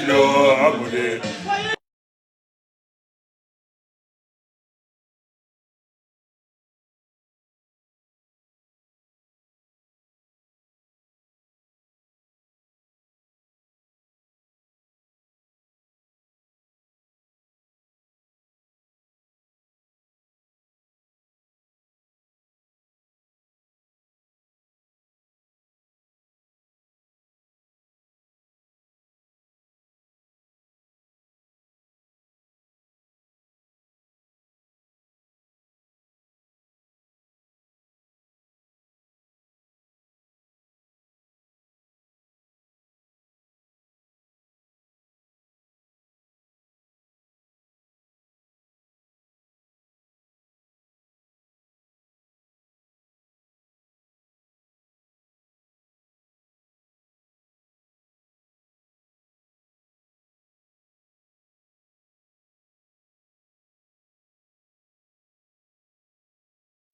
kilo abonné.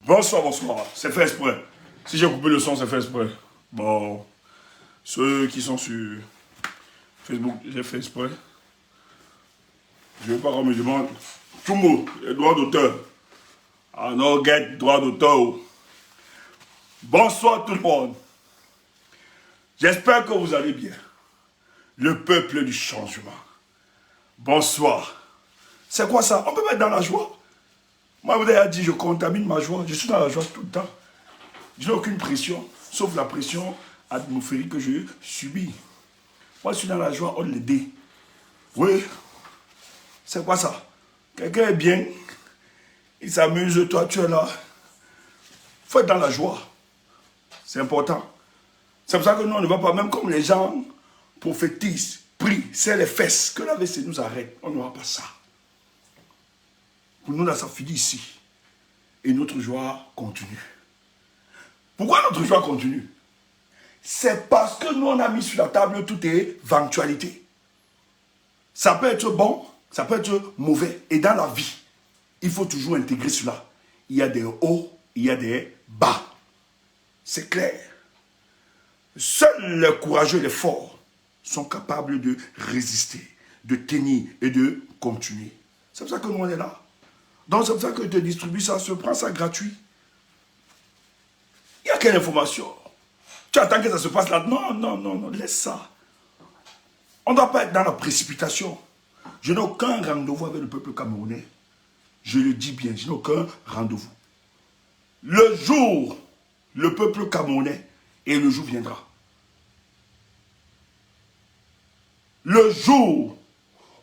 Bonsoir, bonsoir. C'est fait exprès. Si j'ai coupé le son, c'est fait exprès. Bon, ceux qui sont sur Facebook, j'ai fait exprès. Je ne veux pas qu'on me demande tout le mot, les droits d'auteur. Ah non, get droit d'auteur. Bonsoir tout le monde. J'espère que vous allez bien. Le peuple du changement. Bonsoir. C'est quoi ça? On peut mettre dans la joie. Moi, vous avez dit, je contamine ma joie. Je suis dans la joie tout le temps. Je n'ai aucune pression, sauf la pression atmosphérique que je subis. Moi, je suis dans la joie, on l'aide. Oui. C'est quoi ça? Quelqu'un est bien, il s'amuse, toi, tu es là. Il faut être dans la joie. C'est important. C'est pour ça que nous, on ne va pas, même comme les gens prophétisent, prient, serrent les fesses, que la WC nous arrête. On n'aura pas ça. Pour nous, là, ça finit ici. Et notre joie continue. Pourquoi notre joie continue? C'est parce que nous, on a mis sur la table toutes les éventualités. Ça peut être bon, ça peut être mauvais. Et dans la vie, il faut toujours intégrer cela. Il y a des hauts, il y a des bas. C'est clair. Seuls les courageux et les forts sont capables de résister, de tenir et de continuer. C'est pour ça que nous, on est là. Donc, c'est pour ça que je te distribue ça, je prends ça gratuit. Il n'y a quelle information? Tu attends que ça se passe là? Non, non, non, non, laisse ça. On ne doit pas être dans la précipitation. Je n'ai aucun rendez-vous avec le peuple camerounais. Je le dis bien, je n'ai aucun rendez-vous. Le jour, le peuple camerounais, et le jour viendra. Le jour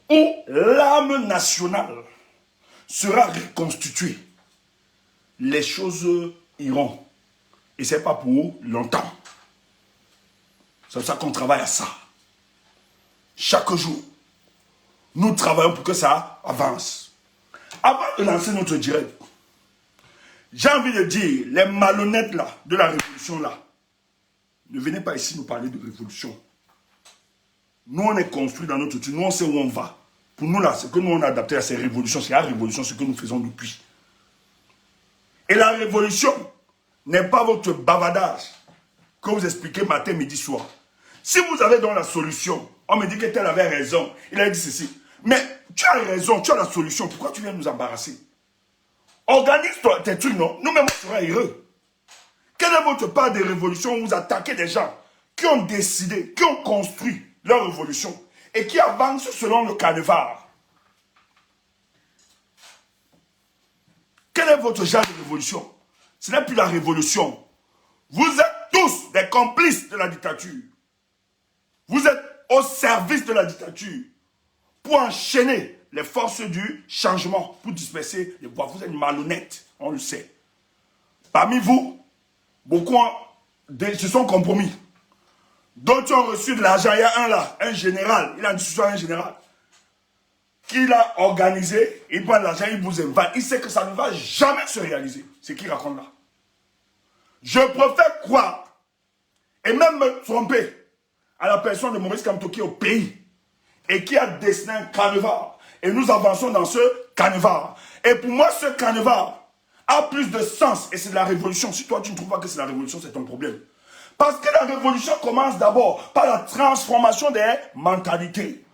où l'âme nationale sera reconstituée, les choses iront. Et ce n'est pas pour longtemps. C'est pour ça qu'on travaille à ça. Chaque jour, nous travaillons pour que ça avance. Avant de lancer notre direct, j'ai envie de dire, les malhonnêtes là, de la révolution là, ne venez pas ici nous parler de révolution. Nous, on est construits dans notre truc, nous, on sait où on va. Pour nous, là, ce que nous, on a adapté à ces révolutions, c'est la révolution, ce que nous faisons depuis. Et la révolution n'est pas votre bavardage que vous expliquez matin, midi, soir. Si vous avez donc la solution, on me dit que tel avait raison, il a dit ceci. Mais tu as raison, tu as la solution, pourquoi tu viens nous embarrasser? Organise-toi tes trucs, non? Nous-mêmes, on sera heureux. Quelle est votre part de révolution où vous attaquez des gens qui ont décidé, qui ont construit leur révolution et qui avancent selon le canevas? Quel est votre genre de révolution? Ce n'est plus la révolution. Vous êtes tous des complices de la dictature. Vous êtes au service de la dictature pour enchaîner les forces du changement, pour disperser les voix. Vous êtes malhonnêtes, on le sait. Parmi vous, beaucoup se sont compromis. D'autres ont reçu de l'argent. Il y a un là, un général, il a une discussion avec un général, qui l'a organisé, il prend de l'argent, il vous invite. Il sait que ça ne va jamais se réaliser, ce qu'il raconte là. Je préfère croire, et même me tromper, à la personne de Maurice Kamto qui est au pays, et qui a dessiné un canevas. Et nous avançons dans ce canevas. Et pour moi, ce canevas a plus de sens, et c'est de la révolution. Si toi, tu ne trouves pas que c'est la révolution, c'est ton problème. Parce que la révolution commence d'abord par la transformation des mentalités.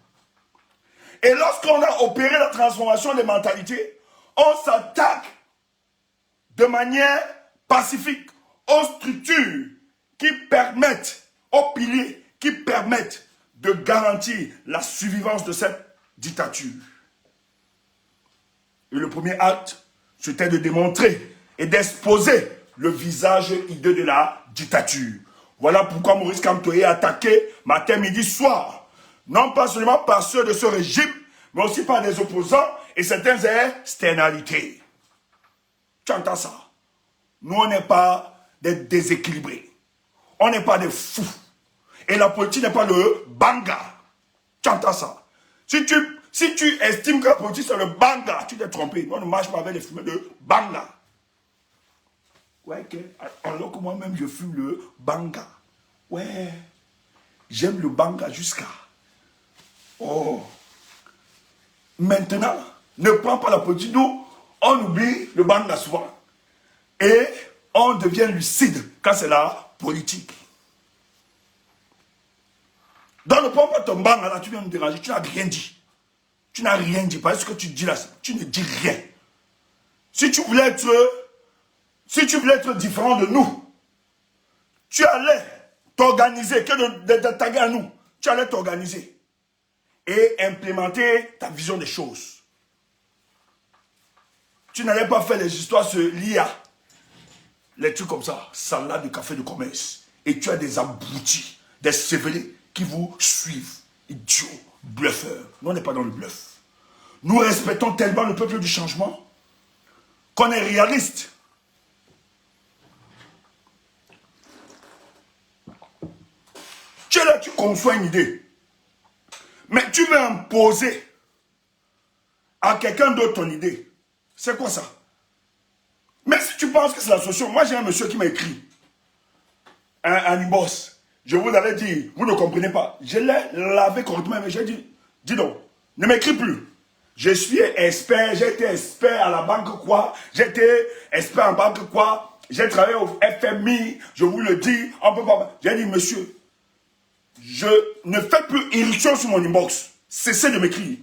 Et lorsqu'on a opéré la transformation des mentalités, on s'attaque de manière pacifique aux structures qui permettent, aux piliers qui permettent de garantir la survivance de cette dictature. Et le premier acte, c'était de démontrer et d'exposer le visage hideux de la dictature. Voilà pourquoi Maurice Kamto est attaqué matin, midi, soir. Non pas seulement par ceux de ce régime, mais aussi par des opposants et certaines externalités. Tu entends ça? Nous, on n'est pas des déséquilibrés. On n'est pas des fous. Et la politique n'est pas le banga. Tu entends ça? Si tu estimes que la politique c'est le banga, tu t'es trompé. On ne marche pas avec les fumées de banga. Ouais, alors que moi-même je fume le banga. Ouais, j'aime le banga jusqu'à. Oh. Maintenant, ne prends pas la politique. Nous, on oublie le banga souvent. Et on devient lucide quand c'est la politique. Donc ne prends pas ton banga là, tu viens nous déranger, tu n'as rien dit. Tu n'as rien dit, parce que tu dis là, tu ne dis rien. Si tu voulais être différent de nous, tu allais t'organiser, que de taguer à nous, tu allais t'organiser et implémenter ta vision des choses. Tu n'allais pas faire les histoires sur l'IA, les trucs comme ça, salade de café de commerce. Et tu as des abrutis, des sévélés qui vous suivent. Idiots, bluffeurs. Nous, on n'est pas dans le bluff. Nous respectons tellement le peuple du changement qu'on est réaliste. Tu es là, tu conçois une idée. Mais tu veux imposer à quelqu'un d'autre ton idée. C'est quoi ça? Mais si tu penses que c'est la solution, moi j'ai un monsieur qui m'a écrit un inbox. Je vous avais dit, vous ne comprenez pas. Je l'ai lavé correctement, mais j'ai dit, dis donc, ne m'écris plus. Je suis expert, j'ai été expert à la banque quoi, j'ai été expert en banque quoi, j'ai travaillé au FMI, je vous le dis, on peut pas. J'ai dit, monsieur, je ne fais plus irruption sur mon inbox. Cessez de m'écrire.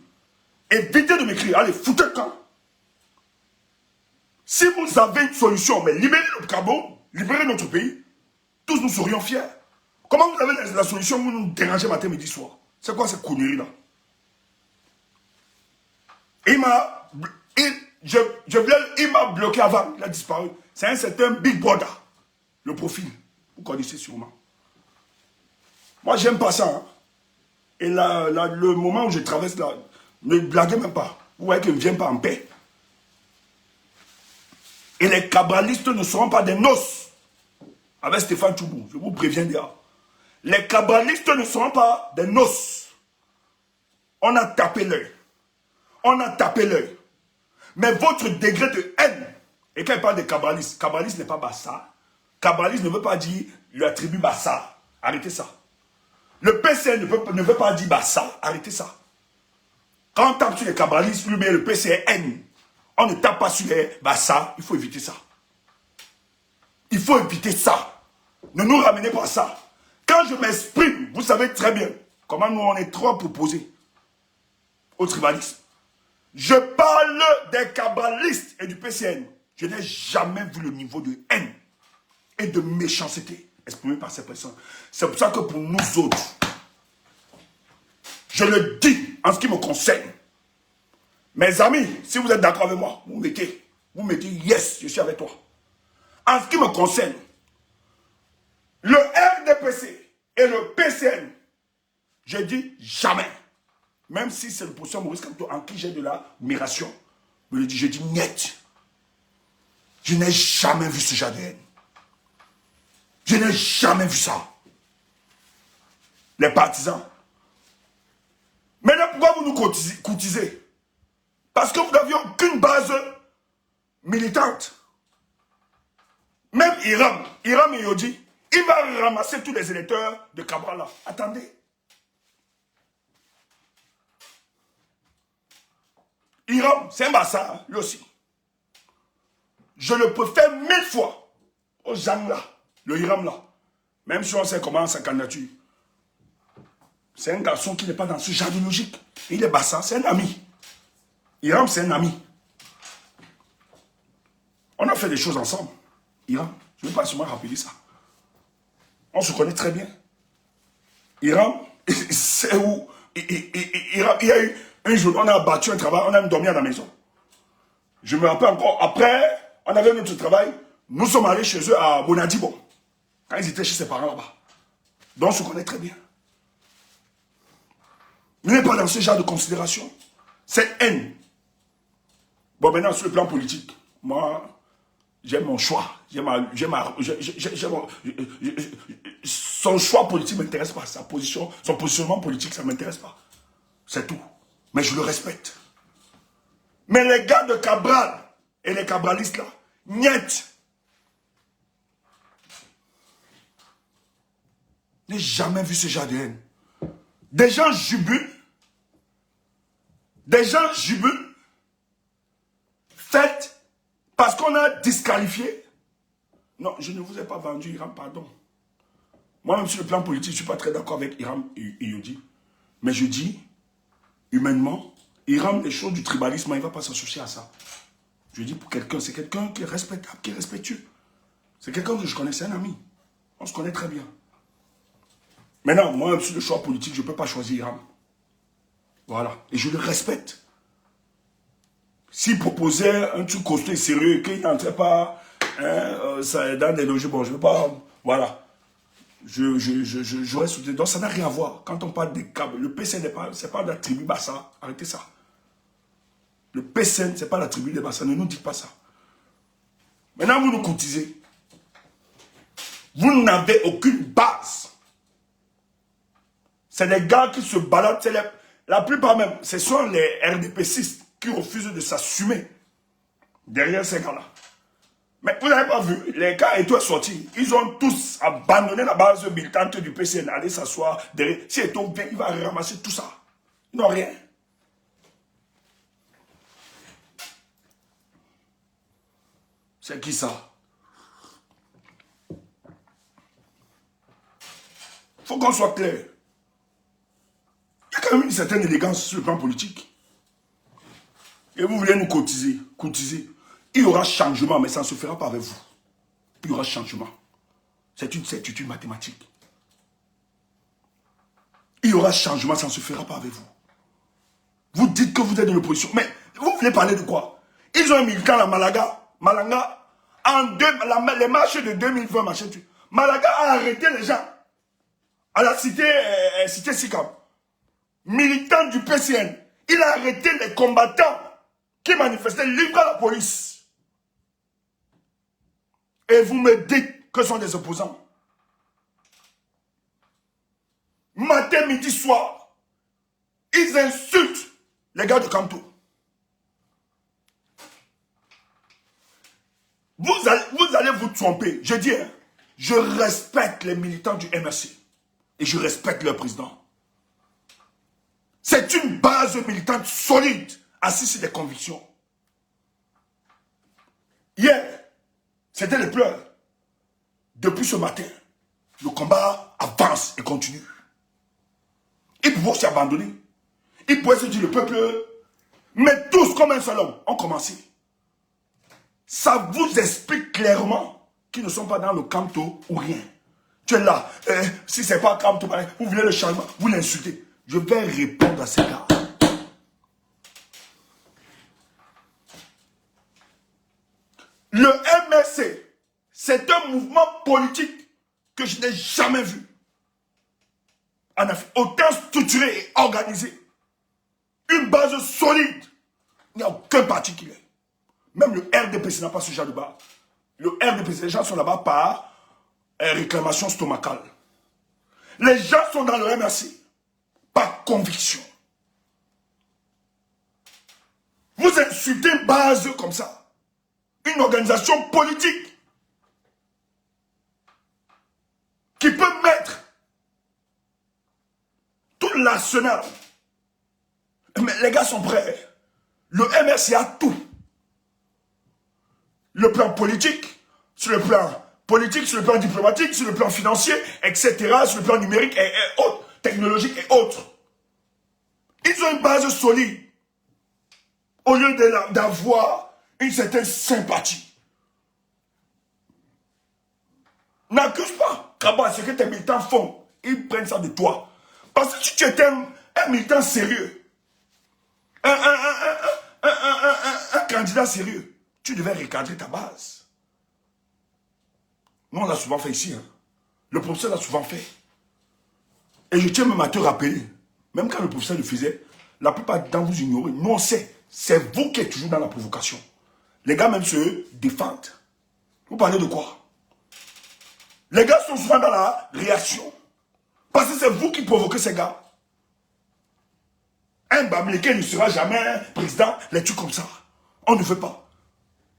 Évitez de m'écrire. Allez, foutez le camp. Si vous avez une solution, mais libérez le Gabon, libérez notre pays, tous nous serions fiers. Comment vous avez la solution, vous nous dérangez matin, midi, soir? C'est quoi cette connerie-là? Il m'a bloqué avant, il a disparu. C'est un certain Big Brother. Le profil, vous connaissez sûrement. Moi, j'aime pas ça. Hein. Et là, le moment où je traverse là, ne blaguez même pas. Vous voyez que je ne viens pas en paix. Et les kabbalistes ne seront pas des noces. Avec Stéphane Tchoubou, je vous préviens déjà. Les kabbalistes ne seront pas des noces. On a tapé l'œil. On a tapé l'œil. Mais votre degré de haine, et quand il parle de kabbaliste, kabbaliste n'est pas Bassa. Kabbaliste ne veut pas dire la tribu Bassa. Arrêtez ça. Le PCN ne veut pas dire Bassa. Arrêtez ça. Quand on tape sur les kabbalistes, lui, mais le PCN, on ne tape pas sur les Bassa. Il faut éviter ça. Il faut éviter ça. Ne nous ramenez pas à ça. Quand je m'exprime, vous savez très bien comment nous on est trop proposés au tribalisme. Je parle des kabbalistes et du PCN. Je n'ai jamais vu le niveau de haine et de méchanceté exprimé par ces personnes. C'est pour ça que pour nous autres, je le dis en ce qui me concerne. Mes amis, si vous êtes d'accord avec moi, vous mettez yes, je suis avec toi. En ce qui me concerne, le RDPC et le PCN, je dis jamais. Même si c'est le professeur Maurice Kamto en qui j'ai de l'admiration, je dis net. Je n'ai jamais vu ce genre de haine. Je n'ai jamais vu ça. Les partisans. Maintenant, pourquoi vous nous courtisez? Parce que vous n'aviez aucune base militante. Même Hiram Yodi, il va ramasser tous les électeurs de Cabral. Attendez. Hiram, c'est un bassa, lui aussi. Je le préfère 1000 fois aux gens là, le Hiram là. Même si on sait comment sa candidature. C'est un garçon qui n'est pas dans ce genre de logique. Et il est Bassa, c'est un ami. Hiram, c'est un ami. On a fait des choses ensemble. Hiram, je ne vais pas seulement rappeler ça. On se connaît très bien. Hiram, c'est où Hiram, il y a eu un jour, on a battu un travail, on a dormi à la maison. Je me rappelle encore, après, on avait notre travail, nous sommes allés chez eux à Bonadibo, quand ils étaient chez ses parents là-bas. Donc on se connaît très bien. Vous n'êtes pas dans ce genre de considération. C'est haine. Bon, maintenant, sur le plan politique, moi, j'ai mon choix. Son choix politique ne m'intéresse pas. Son positionnement politique, ça ne m'intéresse pas. C'est tout. Mais je le respecte. Mais les gars de Cabral et les cabralistes là, niet. Je n'ai jamais vu ce genre de haine. Des gens jubilent. Des gens jubilent. Faites parce qu'on a disqualifié. Non, je ne vous ai pas vendu Hiram, pardon. Moi-même sur le plan politique, je ne suis pas très d'accord avec Hiram Yodi. Mais je dis, humainement, Hiram, les choses du tribalisme, il ne va pas s'associer à ça. Je dis pour quelqu'un, c'est quelqu'un qui est respectable, qui est respectueux. C'est quelqu'un que je connais, c'est un ami. On se connaît très bien. Maintenant, moi, sur le choix politique, je ne peux pas choisir Hiram. Voilà. Et je le respecte. S'il proposait un truc costaud et sérieux, qu'il n'entrait pas dans des logiques, bon, je ne veux pas... Voilà. J'aurais soutenu. Donc, ça n'a rien à voir. Quand on parle des câbles, le PCN, ce n'est pas la tribu Bassa. Arrêtez ça. Le PCN, ce n'est pas la tribu des Bassa. Ne nous dites pas ça. Maintenant, vous nous cotisez. Vous n'avez aucune base. C'est des gars qui se baladent. La plupart même, ce sont les RDPcistes qui refusent de s'assumer derrière ces gars-là. Mais vous n'avez pas vu, les gars et toi sortis, ils ont tous abandonné la base militante du PCN, aller s'asseoir derrière. Si Eto vient, il va ramasser tout ça. Ils n'ont rien. C'est qui ça? Il faut qu'on soit clair. Il y a quand même une certaine élégance sur le plan politique. Et vous voulez nous cotiser. Il y aura changement, mais ça ne se fera pas avec vous. Il y aura changement. C'est une certitude mathématique. Il y aura changement, ça ne se fera pas avec vous. Vous dites que vous êtes de l'opposition. Mais vous voulez parler de quoi? Ils ont un militant à Malanga. Les marches de 2020, Malaga a arrêté les gens. À la cité Sikam. Militant du PCN. Il a arrêté les combattants qui manifestaient livrés à la police. Et vous me dites que ce sont des opposants. Matin, midi, soir, ils insultent les gars de Kanto. Vous allez vous tromper. Je dis, je respecte les militants du MRC. Et je respecte leur président. C'est une base militante solide, assise sur des convictions. Hier, c'était les pleurs. Depuis ce matin, le combat avance et continue. Ils pouvaient s'y abandonner. Ils pouvaient se dire, le peuple, mais tous comme un seul homme, ont commencé. Ça vous explique clairement qu'ils ne sont pas dans le Kanto ou rien. Tu es là, si ce n'est pas Kanto, vous voulez le changement, vous l'insultez. Je vais répondre à ces gars. Le MRC, c'est un mouvement politique que je n'ai jamais vu en Afrique. Autant structuré et organisé. Une base solide. Il n'y a aucun parti qui l'est. Même le RDPC n'a pas ce genre de base. Le RDPC, les gens sont là-bas par réclamation stomacale. Les gens sont dans le MRC par conviction. Vous insultez une base comme ça. Une organisation politique qui peut mettre tout l'arsenal. Mais les gars sont prêts. Le MRC a tout. Le plan politique, sur le plan diplomatique, sur le plan financier, etc., sur le plan numérique et autres. technologiques et autres. Ils ont une base solide. Au lieu d'avoir une certaine sympathie. N'accuse pas. Kaba, ce que tes militants font, ils prennent ça de toi. Parce que si tu étais un militant sérieux, un candidat sérieux, tu devais recadrer ta base. Nous, on l'a souvent fait ici. Hein. Le professeur l'a souvent fait. Et je tiens même à te rappeler, même quand le professeur le faisait, la plupart d'entre vous ignorez. Nous, on sait. C'est vous qui êtes toujours dans la provocation. Les gars même se défendent. Vous parlez de quoi? Les gars sont souvent dans la réaction. Parce que c'est vous qui provoquez ces gars. Un Bamileke ne sera jamais président, les trucs comme ça. On ne veut pas.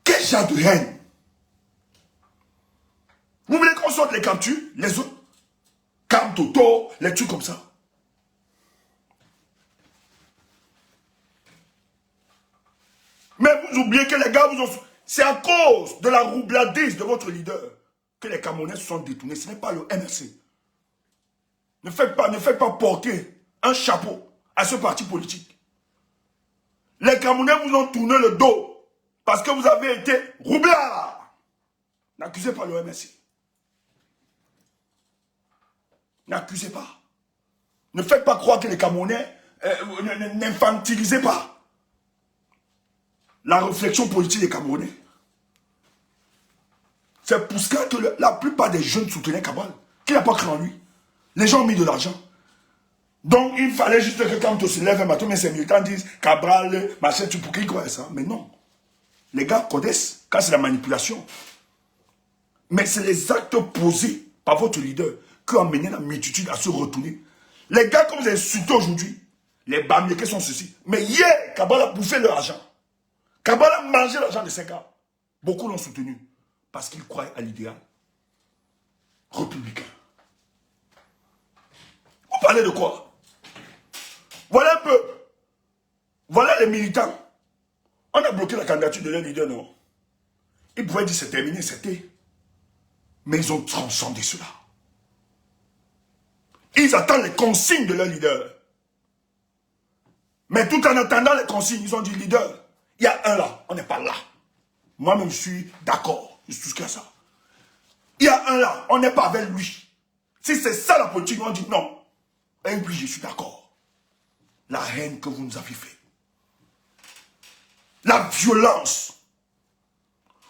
Quel genre de haine? Vous voulez qu'on sorte les captures, les autres? Cam Toto, les trucs comme ça. Mais vous oubliez que les gars vous ont... C'est à cause de la roubladise de votre leader que les Camerounais se sont détournés. Ce n'est pas le MRC. Ne faites pas porter un chapeau à ce parti politique. Les Camerounais vous ont tourné le dos parce que vous avez été roublards. N'accusez pas le MRC. N'accusez pas. Ne faites pas croire que les Camerounais n'infantilisez pas la réflexion politique des Camerounais. C'est pour ça que la plupart des jeunes soutenaient Cabral, qui n'a pas cru en lui. Les gens ont mis de l'argent. Donc il fallait juste que quand on se lève un matin, mais ces militants disent Cabral, machin, tu pour qu'ils croient ça. Mais non. Les gars connaissent quand c'est la manipulation. Mais c'est les actes posés par votre leader qui ont amené la multitude à se retourner. Les gars, comme vous insultez aujourd'hui, les Bamileke sont ceci. Mais hier, Cabral a bouffé leur argent. Cabral a mangé l'argent de ces gars. Beaucoup l'ont soutenu parce qu'ils croient à l'idéal républicain. Vous parlez de quoi? Voilà un peu. Voilà les militants. On a bloqué la candidature de leur leader, non? Ils pouvaient dire c'est terminé, c'était. Mais ils ont transcendé cela. Ils attendent les consignes de leur leader. Mais tout en attendant les consignes, ils ont dit leader, il y a un là, on n'est pas là. Moi-même, je suis d'accord. Je suis jusqu'à ça. Il y a un là, on n'est pas avec lui. Si c'est ça la politique, on dit non. Et oui, je suis d'accord. La haine que vous nous avez fait. La violence.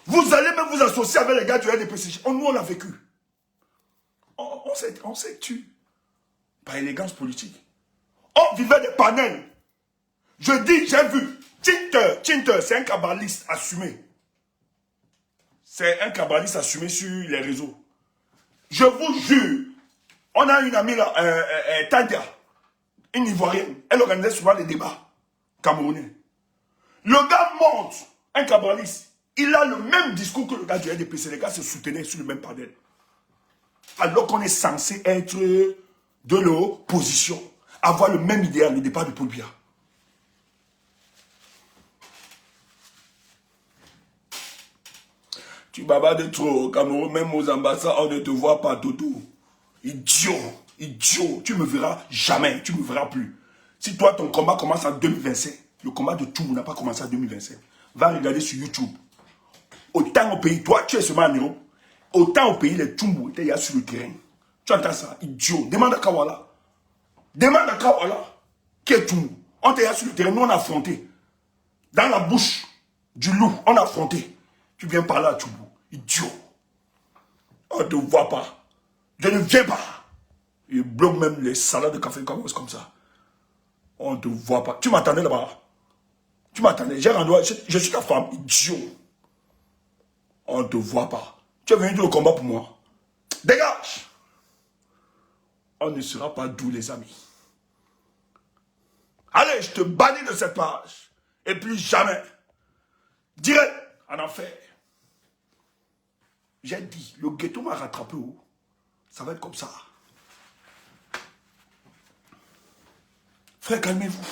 Vous allez même vous associer avec les gars du RDPCJ. Nous, on l'a vécu. On s'est tué. Par élégance politique. On vivait des panels. Je dis, j'ai vu. Tinter, c'est un cabaliste assumé. C'est un cabaliste assumé sur les réseaux. Je vous jure, on a une amie là, Tadia, une Ivoirienne. Elle organisait souvent des débats camerounais. Le gars monte, un cabaliste. Il a le même discours que le gars du RDPC. Les gars se soutenaient sur le même panel. Alors qu'on est censé être de l'opposition. Avoir le même idéal, le départ de Paul Biya. Tu bavardes trop, Cameroun, même aux ambassades, on ne te voit pas, Toto. Idiot, idiot, tu me verras jamais, tu me verras plus. Si toi, ton combat commence en 2025, le combat de Tchumbu n'a pas commencé en 2025, va regarder sur YouTube. Autant au pays, toi, tu es seulement en Europe, autant au pays, les Tchumbu étaient là sur le terrain. Tu entends ça, idiot. Demande à Kawala. Demande à Kawala. Qui est Tchumbu? On était là sur le terrain, nous on a affronté. Dans la bouche du loup, on a affronté. Tu viens parler à Tchumbu. Idiot. On ne te voit pas. Je ne viens pas. Il bloque même les salades de café comme ça. On ne te voit pas. Tu m'attendais là-bas. Tu m'attendais. Je suis ta femme. Idiot. On ne te voit pas. Tu es venu au combat pour moi. Dégage. On ne sera pas doux, les amis. Allez, je te bannis de cette page. Et plus jamais. Direct en enfer. J'ai dit, le ghetto m'a rattrapé où? Ça va être comme ça. Frère, calmez-vous.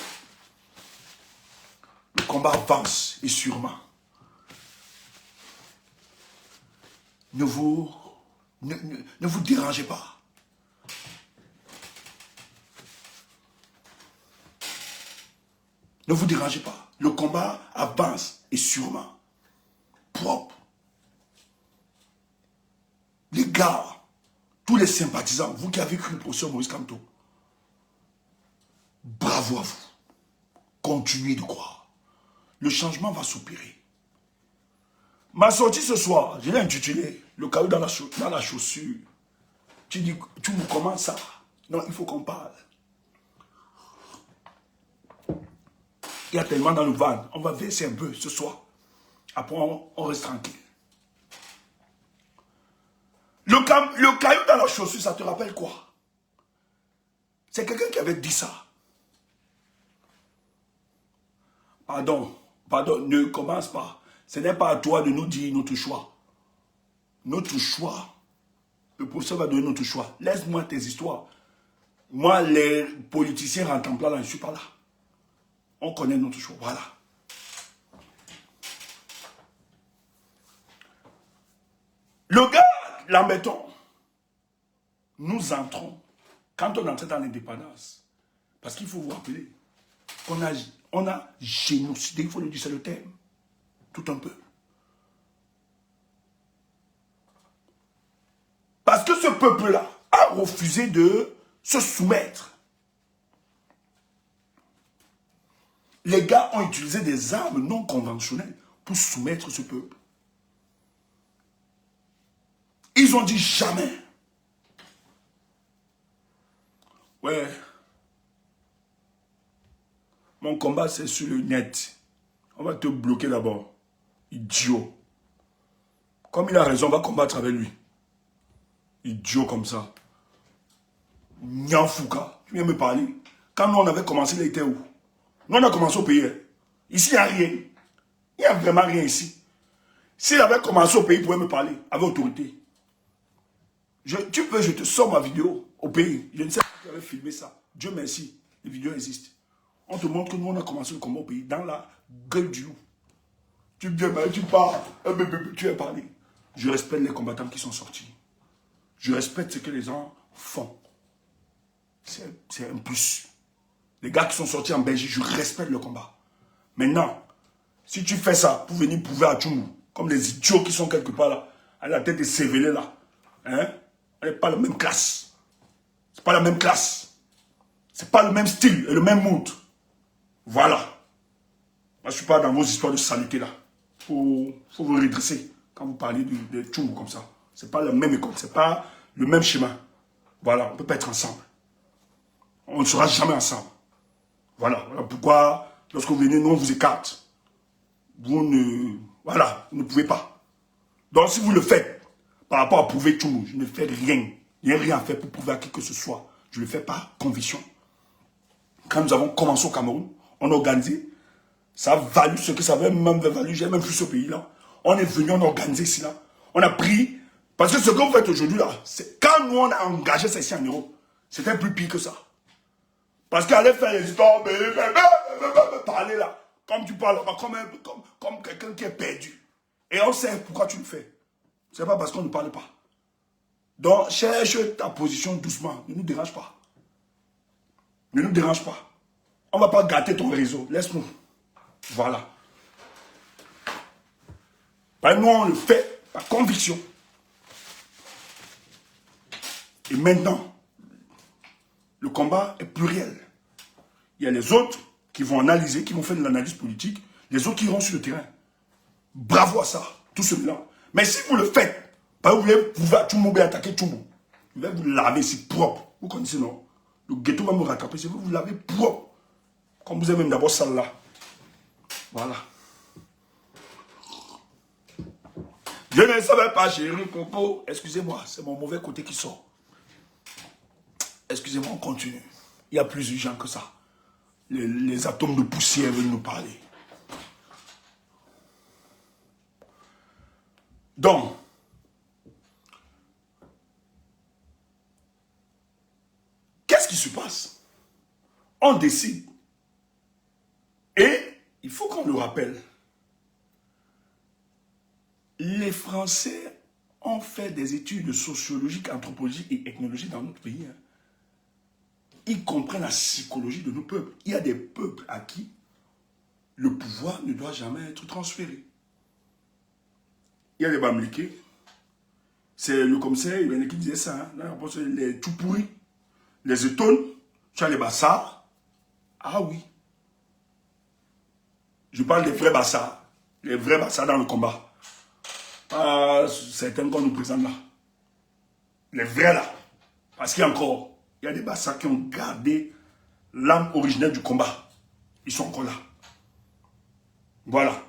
Le combat avance, et sûrement. Ne vous dérangez pas. Ne vous dérangez pas. Le combat avance et sûrement. Propre. Les gars, tous les sympathisants, vous qui avez cru le professeur Maurice Kamto, bravo à vous. Continuez de croire. Le changement va s'opérer. Ma sortie ce soir, je l'ai intitulée « Le caillou dans la chaussure ». Tu dis, tu me commences ça. Non, il faut qu'on parle. Il y a tellement dans le van. On va verser un peu ce soir. Après, on reste tranquille. Le caillou dans la chaussure, ça te rappelle quoi? C'est quelqu'un qui avait dit ça. Pardon, ne commence pas. Ce n'est pas à toi de nous dire notre choix. Notre choix. Le professeur va donner notre choix. Laisse-moi tes histoires. Moi, les politiciens rentrent en plat là, je ne suis pas là. On connaît notre choix. Voilà. Le gars, l'embêtons. Nous entrons. Quand on entre dans l'indépendance, parce qu'il faut vous rappeler qu'on a génocidé, il faut le dire, c'est le terme. Tout un peu. Parce que ce peuple-là a refusé de se soumettre. Les gars ont utilisé des armes non conventionnelles pour soumettre ce peuple. Ils ont dit jamais. Ouais. Mon combat, c'est sur le net. On va te bloquer d'abord. Idiot. Comme il a raison, on va combattre avec lui. Idiot comme ça. Nyanfouka. Tu viens me parler. Quand nous, on avait commencé, il était où? Nous, on a commencé au pays. Ici, il n'y a rien. Il n'y a vraiment rien ici. S'il avait commencé au pays, il pouvait me parler avec autorité. Tu peux, je te sors ma vidéo au pays. Je ne sais pas qui avait filmé ça. Dieu merci, les vidéos existent. On te montre que nous, on a commencé le combat au pays, dans la gueule du loup. Tu viens, tu parles, tu es parlé. Je respecte les combattants qui sont sortis. Je respecte ce que les gens font. C'est un plus. Les gars qui sont sortis en Belgique, je respecte le combat. Maintenant, si tu fais ça pour venir prouver à Tchoumou, comme les idiots qui sont quelque part là, à la tête des cévélés là, hein, elle n'est pas la même classe. C'est pas la même classe. C'est pas le même style et le même mood. Voilà. Moi, je ne suis pas dans vos histoires de saleté là. Faut vous redresser quand vous parlez de Tchoumou comme ça. C'est pas la même école, c'est pas le même schéma. Voilà, on ne peut pas être ensemble. On ne sera jamais ensemble. Voilà pourquoi, lorsque vous venez, nous, on vous écarte. Vous ne pouvez pas. Donc, si vous le faites, par rapport à prouver Tchoumou, je ne fais rien. Il n'y a rien à faire pour prouver à qui que ce soit. Je le fais par conviction. Quand nous avons commencé au Cameroun, on a organisé. Ça a valu ce que ça avait même valu. J'ai même vu ce pays-là. On est venu, on a organisé ici, là. On a pris. Parce que ce que vous faites aujourd'hui, là, c'est quand nous, on a engagé ça ici en Europe, c'était plus pire que ça. Parce qu'aller faire les histoires, parler là, comme tu parles là-bas, comme quelqu'un qui est perdu. Et on sait pourquoi tu le fais. C'est pas parce qu'on ne parle pas. Donc, cherche ta position doucement. Ne nous dérange pas. Ne nous dérange pas. On ne va pas gâter ton réseau. Laisse-nous. Voilà. Nous, on le fait par conviction. Et maintenant, le combat est pluriel. Il y a les autres qui vont analyser, qui vont faire de l'analyse politique, les autres qui iront sur le terrain. Bravo à ça, tout celui-là. Mais si vous le faites, vous pouvez tout le monde attaquer tout le monde. Je vais vous laver ici propre. Vous connaissez, non? Le ghetto va me rattraper, je vais vous laver propre. Comme vous avez même d'abord ça là. Voilà. Je ne savais pas, chérie Coco. Excusez-moi, c'est mon mauvais côté qui sort. Excusez-moi, on continue. Il y a plus urgent que ça. Les atomes de poussière veulent nous parler. Donc, qu'est-ce qui se passe? On décide. Et il faut qu'on le rappelle. Les Français ont fait des études sociologiques, anthropologiques et ethnologiques dans notre pays. Ils comprennent la psychologie de nos peuples. Il y a des peuples à qui le pouvoir ne doit jamais être transféré. Il y a les Bamileke, c'est le commissaire, il y en a qui disait ça, hein, les tout pourris, les étones, tu as les bassards. Ah oui. Je parle des vrais bassards, les vrais bassards dans le combat. Pas certains qu'on nous présente là. Les vrais là. Parce qu'il y a encore, il y a des bassards qui ont gardé l'âme originelle du combat. Ils sont encore là. Voilà.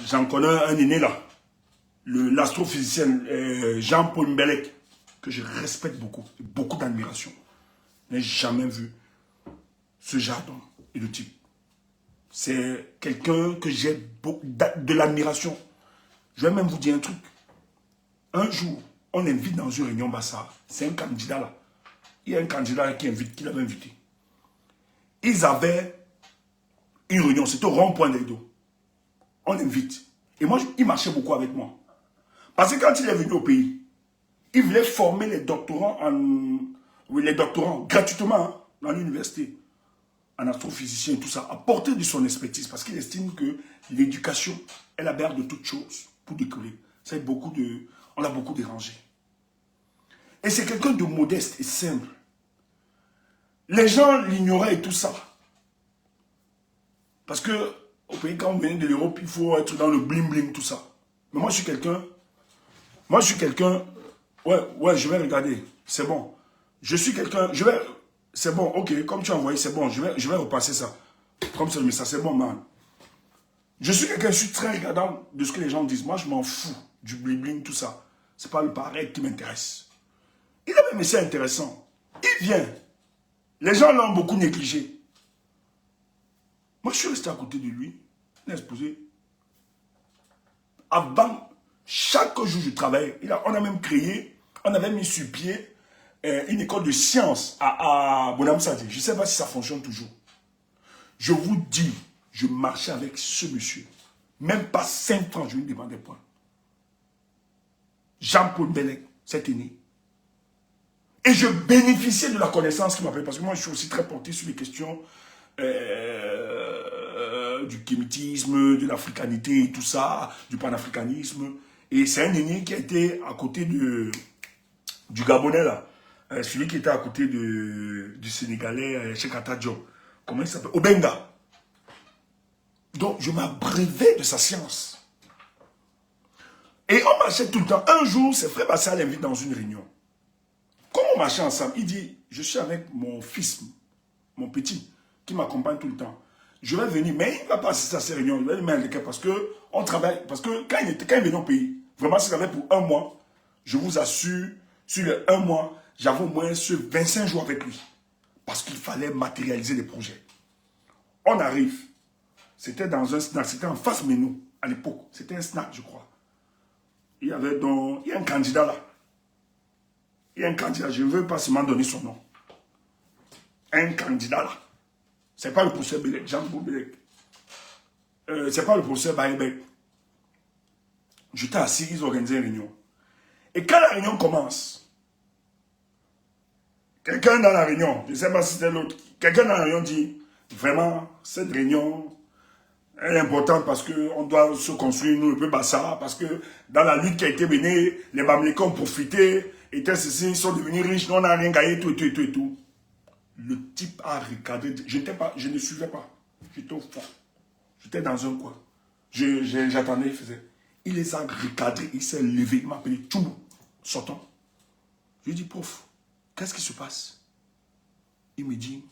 J'en connais un aîné là. L'astrophysicien Jean-Paul Mbelek, que je respecte beaucoup, beaucoup d'admiration. Je n'ai jamais vu ce genre d'homme et de type. C'est quelqu'un que j'ai de l'admiration. Je vais même vous dire un truc. Un jour, on invite dans une réunion Bassa. C'est un candidat là. Il y a un candidat là qui l'avait invité. Ils avaient une réunion, c'était au rond-point d'Edo. On invite. Et moi, il marchait beaucoup avec moi. Parce que quand il est venu au pays, il voulait former les doctorants gratuitement hein, dans l'université, en astrophysicien et tout ça, apporter de son expertise, parce qu'il estime que l'éducation est la base de toutes choses pour décoller. On l'a beaucoup dérangé. Et c'est quelqu'un de modeste et simple. Les gens l'ignoraient et tout ça. Parce que au pays, quand on vient de l'Europe, il faut être dans le bling-bling, tout ça. Mais moi, je suis quelqu'un... Ouais, je vais regarder. C'est bon. Je suis quelqu'un... C'est bon, ok, comme tu as envoyé, c'est bon. Je vais repasser ça. Comme c'est le message, c'est bon, man. Je suis quelqu'un, je suis très regardant de ce que les gens disent. Moi, je m'en fous du bling-bling, tout ça. C'est pas le pareil qui m'intéresse. Il a un message intéressant. Il vient. Les gens l'ont beaucoup négligé. Moi, je suis resté à côté de lui. Il a exposé. Avant, chaque jour, je travaillais. On a même créé, on avait mis sur pied une école de sciences à Bonham Sadi. Je ne sais pas si ça fonctionne toujours. Je vous dis, je marchais avec ce monsieur. Même pas 5 francs, je ne lui demandais point. Jean-Paul Mbelek, cet aîné. Et je bénéficiais de la connaissance qu'il m'appelait. Parce que moi, je suis aussi très porté sur les questions du kémitisme, de l'africanité et tout ça, du panafricanisme. Et c'est un aîné qui a été à côté du Gabonais, là. Celui qui était à côté du Sénégalais, Cheikh Anta Diop. Comment il s'appelle? Obenga. Donc, je m'abreuvais de sa science. Et on marchait tout le temps. Un jour, ses frères Bassa l'invite dans une réunion. Comme on marchait ensemble, il dit, je suis avec mon fils, mon petit, qui m'accompagne tout le temps. Je vais venir, mais il ne va pas assister à ces réunions. Il va me mettre parce qu'on travaille. Parce que quand il venait au pays, vraiment, s'il avait pour un mois, je vous assure, sur les un mois, j'avais au moins ce 25 jours avec lui. Parce qu'il fallait matérialiser les projets. On arrive. C'était dans un snack, c'était en face Menou, à l'époque. C'était un snack, je crois. Il y a un candidat là. Il y a un candidat, je ne veux pas seulement donner son nom. Un candidat là. Ce n'est pas le professeur Belek, Jean-Paul Belek. Ce n'est pas le professeur Baïbek. J'étais assis, ils organisaient une réunion. Et quand la réunion commence, quelqu'un dans la réunion, je ne sais pas si c'était l'autre, quelqu'un dans la réunion dit, vraiment, cette réunion, elle est importante parce qu'on doit se construire, nous, le peu Bassa, parce que dans la lutte qui a été menée, les Bamileke ont profité, étaient ceci, ils sont devenus riches, nous, on n'a rien gagné, tout. Le type a regardé, je ne suivais pas, j'étais au fond, j'étais dans un coin, j'attendais, il faisait. Il les a regardés, il s'est levé, il m'a appelé Tchoumou, sortons. Je lui ai dit, prof, qu'est-ce qui se passe? Il me dit,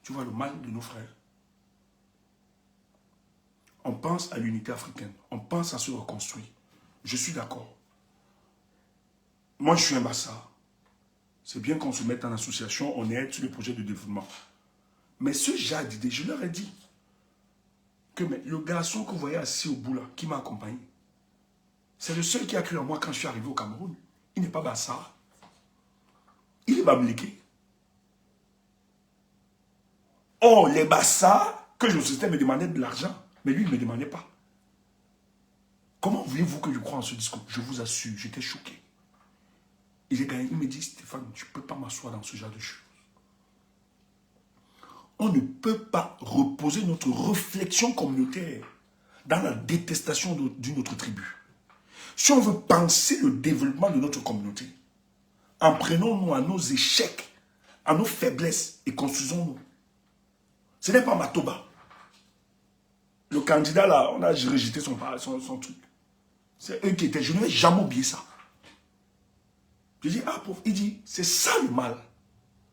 tu vois le mal de nos frères. On pense à l'unité africaine, on pense à se reconstruire. Je suis d'accord. Moi, je suis un Bassa. C'est bien qu'on se mette en association, on aide sur les projets de développement. Mais ce genre d'idée, je leur ai dit que le garçon que vous voyez assis au bout là, qui m'a accompagné, c'est le seul qui a cru en moi quand je suis arrivé au Cameroun. Il n'est pas Bassa. Il est Bamileke. Or, les Bassa que je sollicitais me demandaient de l'argent, mais lui, il ne me demandait pas. Comment voulez-vous que je croie en ce discours? Je vous assure, j'étais choqué. Il me dit, Stéphane, tu ne peux pas m'asseoir dans ce genre de choses. On ne peut pas reposer notre réflexion communautaire dans la détestation d'une autre tribu. Si on veut penser le développement de notre communauté, en prenons-nous à nos échecs, à nos faiblesses et construisons-nous. Ce n'est pas Matoba. Le candidat là, on a rejeté son truc. C'est eux qui étaient. Je ne vais jamais oublier ça. Je dis, ah pauvre, il dit, c'est ça le mal.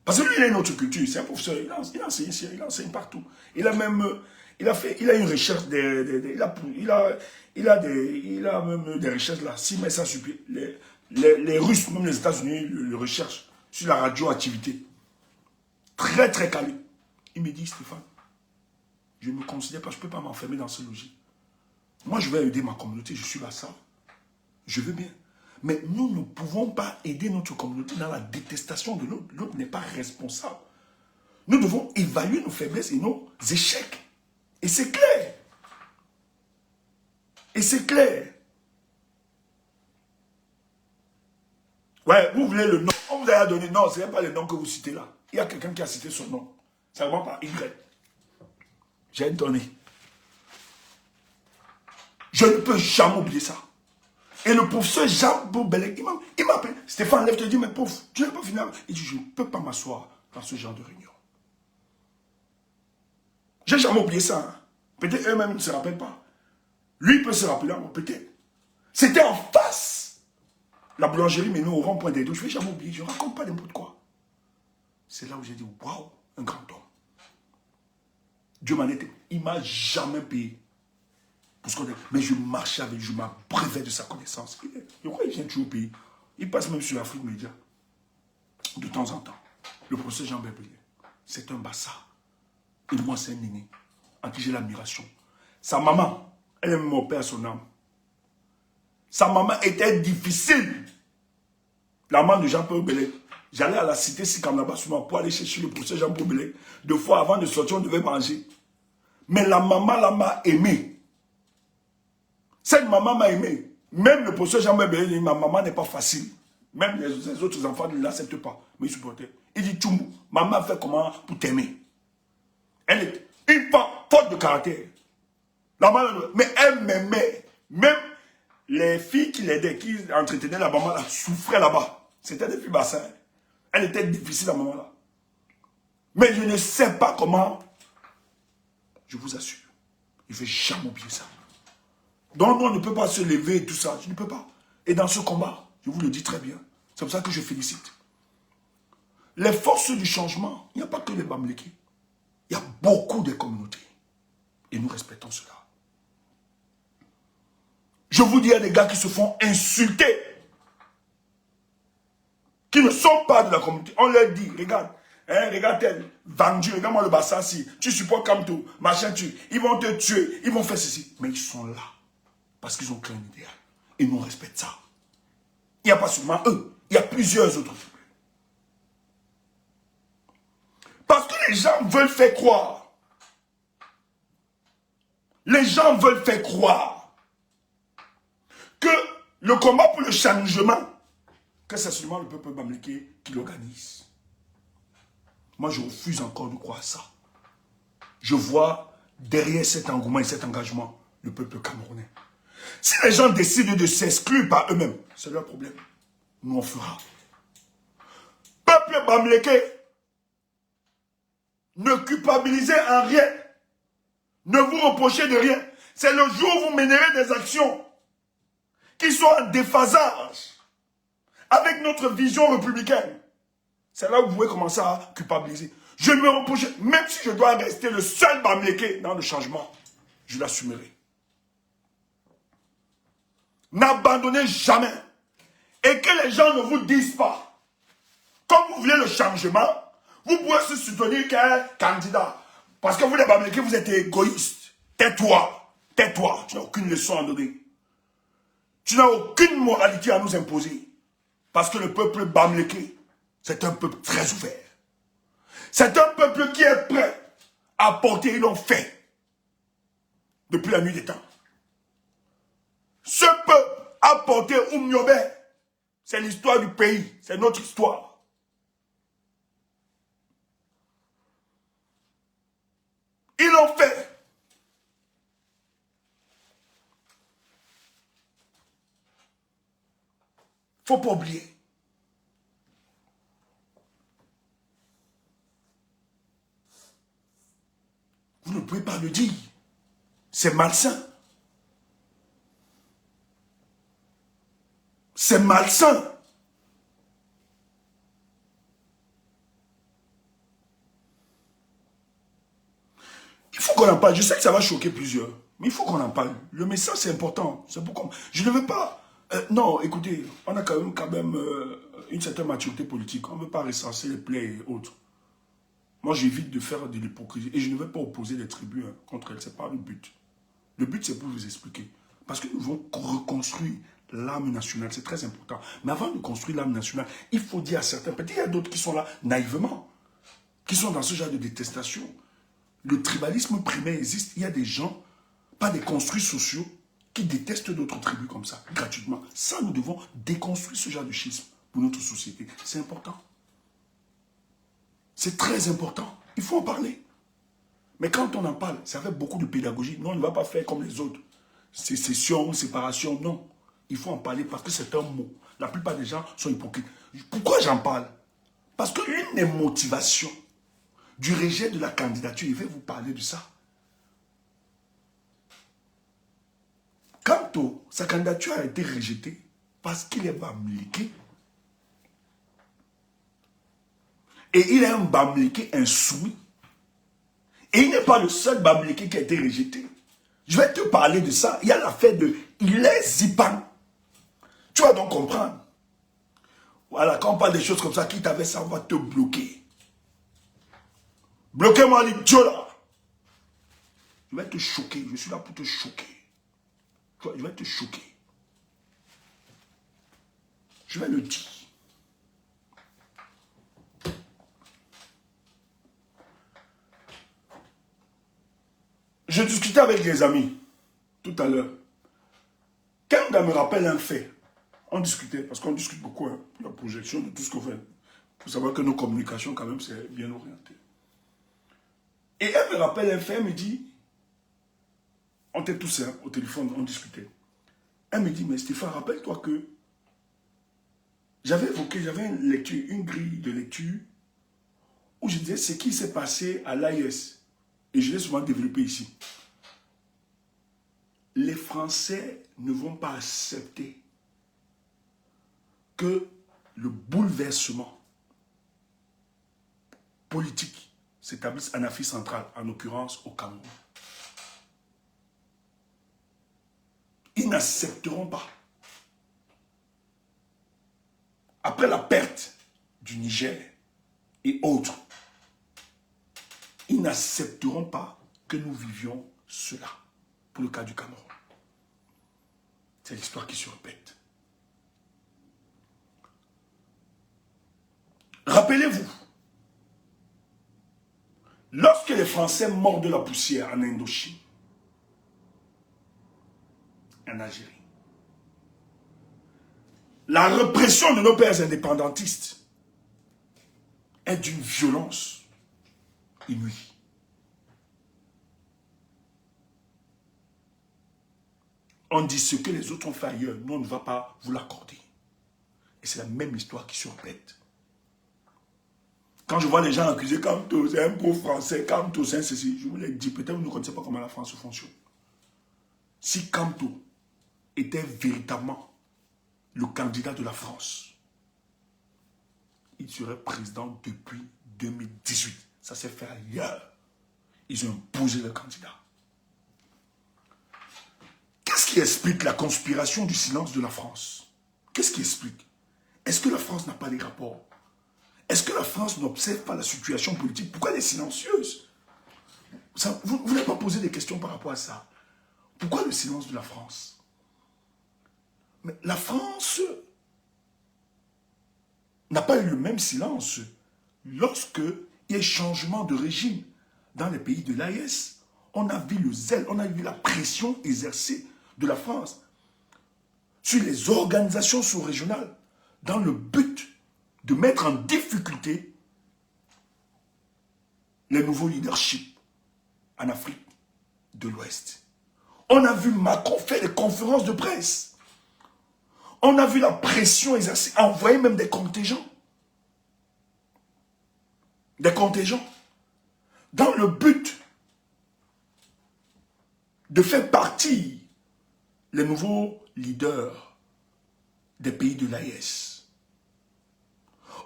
Parce que lui, il a une autre culture, c'est un professeur, il enseigne ici, il enseigne partout. Il a même, il a une recherche, il a même des recherches là, s'il met ça sur pied, les Russes, même les États-Unis, le recherchent sur la radioactivité. Très très calé. Il me dit, Stéphane, je ne me considère pas, je ne peux pas m'enfermer dans ce logis. Moi, je vais aider ma communauté, je suis là, ça. Je veux bien. Mais nous ne pouvons pas aider notre communauté dans la détestation de l'autre. L'autre n'est pas responsable. Nous devons évaluer nos faiblesses et nos échecs. Et c'est clair. Et c'est clair. Ouais, vous voulez le nom. On vous a donné. Non, ce n'est pas le nom que vous citez là. Il y a quelqu'un qui a cité son nom. Ça ne va pas Y. J'ai donné. Je ne peux jamais oublier ça. Et le professeur Jean Boubelek, il m'a appelé. Stéphane, lève te dit, mais pauvre, tu n'es pas fini. Il dit, je ne peux pas m'asseoir dans ce genre de réunion. J'ai jamais oublié ça. Hein. Peut-être eux-mêmes ne se rappellent pas. Lui, il peut se rappeler, peut-être. C'était en face. La boulangerie, mais nous, au rond-point des deux. Je ne vais jamais oublier. Je ne raconte pas n'importe quoi. C'est là où j'ai dit, waouh, un grand homme. Dieu m'en était. Il ne m'a jamais payé. Mais je marchais avec, je m'abreuvais de sa connaissance. Je crois qu'il vient toujours au pays. Il passe même sur l'Afrique Média. De temps en temps. Le professeur Jean Béblier. C'est un bâtard. Et moi, c'est un aîné. En qui j'ai l'admiration. Sa maman, elle aime mon père à son âme. Sa maman était difficile. La maman de Jean-Paul Bélec. J'allais à la cité Sikamnaba pour aller chercher le professeur Jean-Paul Bélec. 2 fois avant de sortir, on devait manger. Mais la maman là m'a aimé. Cette maman m'a aimé. Même le professeur Jean-Paul Bélec dit, ma maman n'est pas facile. Même les autres enfants ne l'acceptent pas. Mais ils supportaient. Il dit, Tchoumou, maman fait comment pour t'aimer? Elle est une femme forte de caractère. La maman, mais elle m'aimait. Même les filles qui l'aidaient, qui entretenaient la maman là, souffraient là-bas. C'était des filles bassins. Elle était difficile, la maman là. Mais je ne sais pas comment. Je vous assure. Il ne faut jamais oublier ça. Donc on ne peut pas se lever et tout ça. Je ne peux pas. Et dans ce combat, je vous le dis très bien. C'est pour ça que je félicite. Les forces du changement, il n'y a pas que les Bamlékis. Il y a beaucoup de communautés. Et nous respectons cela. Je vous dis, il y a des gars qui se font insulter. Qui ne sont pas de la communauté. On leur dit, regarde, hein, regarde tel, vendu, regarde-moi le Bassassi, tu supportes Kamto, machin, ils vont te tuer, ils vont faire ceci. Mais ils sont là. Parce qu'ils ont créé un idéal. Et nous on respecte ça. Il n'y a pas seulement eux, il y a plusieurs autres. Parce que les gens veulent faire croire. Les gens veulent faire croire que le combat pour le changement, que c'est seulement le peuple bamléké qui l'organise. Moi, je refuse encore de croire ça. Je vois derrière cet engouement et cet engagement le peuple camerounais. Si les gens décident de s'exclure par eux-mêmes, c'est leur problème. Nous, on fera. Peuple bamléké, ne culpabilisez en rien. Ne vous reprochez de rien. C'est le jour où vous mènerez des actions qui sont en déphasage avec notre vision républicaine. C'est là où vous pouvez commencer à culpabiliser. Je ne me reproche, même si je dois rester le seul bamléké dans le changement, je l'assumerai. N'abandonnez jamais. Et que les gens ne vous disent pas, comme vous voulez le changement, vous pouvez se soutenir qu'un candidat. Parce que vous, les bamlékés, vous êtes égoïstes. Tais-toi. Tais-toi. Tu n'as aucune leçon à donner. Tu n'as aucune moralité à nous imposer. Parce que le peuple bamléké, c'est un peuple très ouvert. C'est un peuple qui est prêt à porter, ils l'ont fait. Depuis la nuit des temps. Ce peuple a porté Oumniobé. C'est l'histoire du pays. C'est notre histoire. Ils l'ont fait. Faut pas oublier. Vous ne pouvez pas le dire. C'est malsain. C'est malsain. Il faut qu'on en parle. Je sais que ça va choquer plusieurs. Mais il faut qu'on en parle. Le message, c'est important. C'est pourquoi je ne veux pas... non, écoutez, on a quand même une certaine maturité politique. On ne veut pas recenser les plaies et autres. Moi, j'évite de faire de l'hypocrisie. Et je ne veux pas opposer les tribus contre elles. Ce n'est pas le but. Le but, c'est pour vous expliquer. Parce que nous devons reconstruire l'âme nationale. C'est très important. Mais avant de construire l'âme nationale, il faut dire à certains, peut-être il y a d'autres qui sont là naïvement, qui sont dans ce genre de détestation. Le tribalisme primaire existe. Il y a des gens, pas des construits sociaux, qui détestent d'autres tribus comme ça, gratuitement. Ça, nous devons déconstruire ce genre de schisme pour notre société. C'est important. C'est très important. Il faut en parler. Mais quand on en parle, ça fait beaucoup de pédagogie. Non, on ne va pas faire comme les autres. Sécession, séparation, non. Il faut en parler parce que c'est un mot. La plupart des gens sont hypocrites. Pourquoi j'en parle? Parce que l'une des motivations du rejet de la candidature, je vais vous parler de ça. Kamto, sa candidature a été rejetée parce qu'il est bamliké. Et il est un bamliké insoumis. Et il n'est pas le seul bamliké qui a été rejeté. Je vais te parler de ça. Il y a l'affaire de Hilaire Zipan. Tu vas donc comprendre. Voilà, quand on parle des choses comme ça, qui t'avait ça, on va te bloquer. Bloquez-moi l'idiot là. Je vais te choquer. Je suis là pour te choquer. Je vais te choquer. Je vais le dire. Je discutais avec des amis tout à l'heure. Kanda me rappelle un fait. On discutait, parce qu'on discute beaucoup, hein, la projection de tout ce qu'on fait. Il faut savoir que nos communications, quand même, c'est bien orienté. Et elle me rappelle un fait, elle me dit, on était tous hein, au téléphone, on discutait. Elle me dit, mais Stéphane, rappelle-toi que j'avais évoqué, j'avais une grille de lecture où je disais ce qui s'est passé à l'AIS. Et je l'ai souvent développé ici. Les Français ne vont pas accepter que le bouleversement politique s'établisse en Afrique centrale, en l'occurrence au Cameroun. Ils n'accepteront pas. Après la perte du Niger et autres, ils n'accepteront pas que nous vivions cela pour le cas du Cameroun. C'est l'histoire qui se répète. Rappelez-vous, lorsque les Français mordent la poussière en Indochine, en Algérie, la répression de nos pères indépendantistes est d'une violence inouïe. On dit ce que les autres ont fait ailleurs, nous on ne va pas vous l'accorder. Et c'est la même histoire qui se répète. Quand je vois les gens accuser Kamto, c'est un pauvre français, Kamto, c'est un ceci, je vous l'ai dit, peut-être vous ne connaissez pas comment la France fonctionne. Si Kamto était véritablement le candidat de la France, il serait président depuis 2018. Ça s'est fait ailleurs. Ils ont imposé le candidat. Qu'est-ce qui explique la conspiration du silence de la France? Qu'est-ce qui explique? Est-ce que la France n'a pas les rapports? Est-ce que la France n'observe pas la situation politique? Pourquoi elle est silencieuse? Vous n'avez pas posé des questions par rapport à ça. Pourquoi le silence de la France? Mais la France n'a pas eu le même silence lorsque il y a eu changement de régime dans les pays de l'AES. On a vu le zèle, on a vu la pression exercée de la France sur les organisations sous-régionales dans le but de mettre en difficulté les nouveaux leaderships. en Afrique de l'Ouest. On a vu Macron faire des conférences de presse. On a vu la pression exercée, envoyer même des contingents. Des contingents. Dans le but de faire partie les nouveaux leaders des pays de l'AES.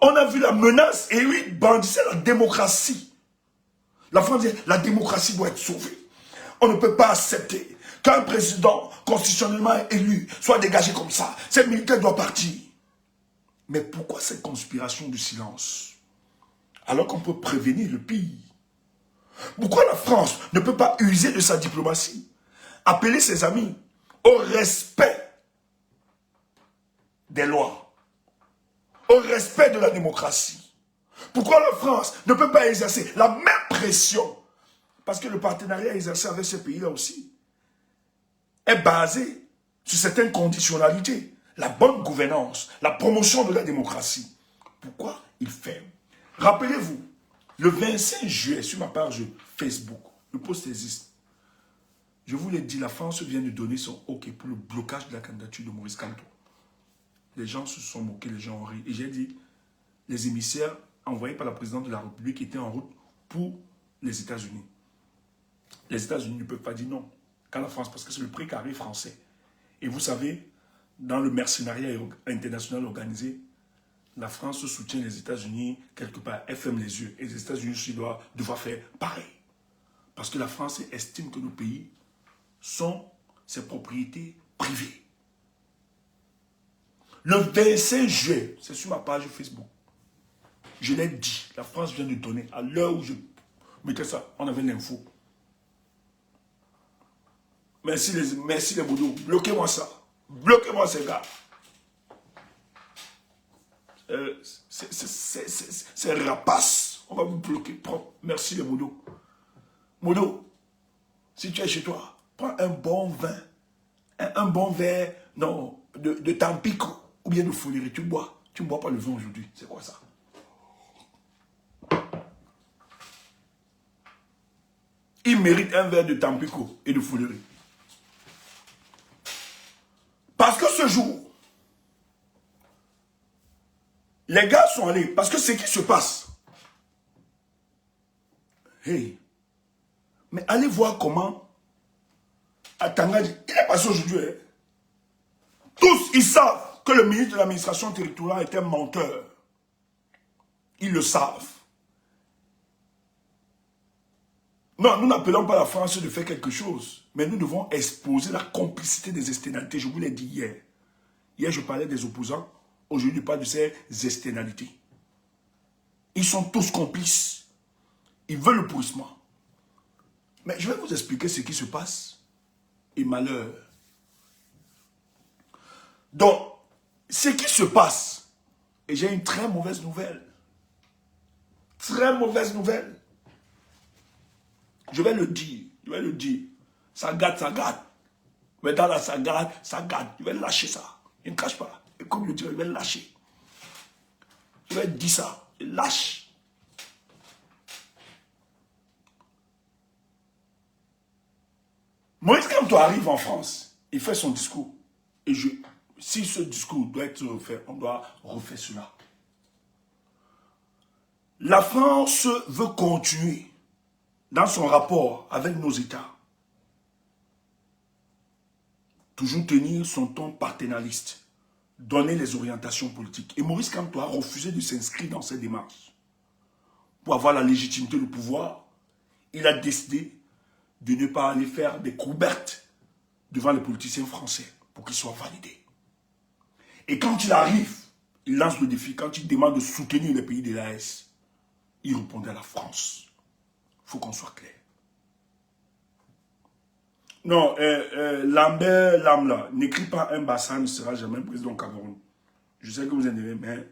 On a vu la menace et oui, bandissait la démocratie. La France dit, la démocratie doit être sauvée. On ne peut pas accepter qu'un président constitutionnellement élu soit dégagé comme ça. Ces militaires doivent partir. Mais pourquoi cette conspiration du silence? Alors qu'on peut prévenir le pays. Pourquoi la France ne peut pas user de sa diplomatie? Appeler ses amis au respect des lois, au respect de la démocratie. Pourquoi la France ne peut pas exercer la même pression? Parce que le partenariat exercé avec ces pays-là aussi est basé sur certaines conditionnalités. La bonne gouvernance, la promotion de la démocratie. Pourquoi il ferme? Rappelez-vous, le 25 juillet, sur ma page Facebook, le post existe. Je vous l'ai dit, la France vient de donner son OK pour le blocage de la candidature de Maurice Kamto. Les gens se sont moqués, les gens ont ri. Et j'ai dit, les émissaires envoyés par la présidente de la République étaient en route pour les États-Unis. Les États-Unis ne peuvent pas dire non qu'à la France, parce que c'est le précaré français. Et vous savez, dans le mercenariat international organisé, la France soutient les États-Unis quelque part, elle ferme les yeux. Et les États-Unis aussi doivent faire pareil. Parce que la France estime que nos pays sont ses propriétés privées. Le 25 juillet, c'est sur ma page Facebook, je l'ai dit, la France vient de donner, à l'heure où je mettais ça, on avait l'info. Merci les boudots, bloquez-moi ça, bloquez-moi ces gars. C'est rapace, on va vous bloquer, merci les boudots. Modo, si tu es chez toi, prends un bon vin, un bon verre, non, de Tampico, ou bien de Fouillerie, tu bois. Tu ne bois pas le vin aujourd'hui, c'est quoi ça? Il mérite un verre de Tampico et de Fouillerie. Parce que ce jour, les gars sont allés, parce que ce qui se passe, hey, mais allez voir comment, à Tangadi, il est passé aujourd'hui, hein? Tous, ils savent que le ministre de l'administration territoriale est un menteur. Ils le savent. Non, nous n'appelons pas la France de faire quelque chose, mais nous devons exposer la complicité des externalités. Je vous l'ai dit hier. Hier, je parlais des opposants. Aujourd'hui, je parle de ces externalités. Ils sont tous complices. Ils veulent le pourrissement. Mais je vais vous expliquer ce qui se passe. Et malheur. Donc, ce qui se passe, et j'ai une très mauvaise nouvelle. Très mauvaise nouvelle. Je vais le dire. Ça gâte. Mais dans la ça gâte. Je vais lâcher ça. Je ne cache pas. Et comme je le dis, je vais lâcher. Je vais dire ça. Je lâche. Moïse Kamto arrive en France. Il fait son discours. Et si ce discours doit être refait, on doit refaire cela. La France veut continuer dans son rapport avec nos États. Toujours tenir son ton paternaliste. Donner les orientations politiques. Et Maurice Kamto a refusé de s'inscrire dans cette démarche. Pour avoir la légitimité, le pouvoir, il a décidé de ne pas aller faire des courbettes devant les politiciens français pour qu'ils soient validés. Et quand il arrive, il lance le défi, quand il demande de soutenir les pays de l'AES, il répondait à la France. Il faut qu'on soit clair. Non, Lambert Lamla, n'écris pas un Bassa ne sera jamais président au Cameroun. Je sais que vous en aimez, mais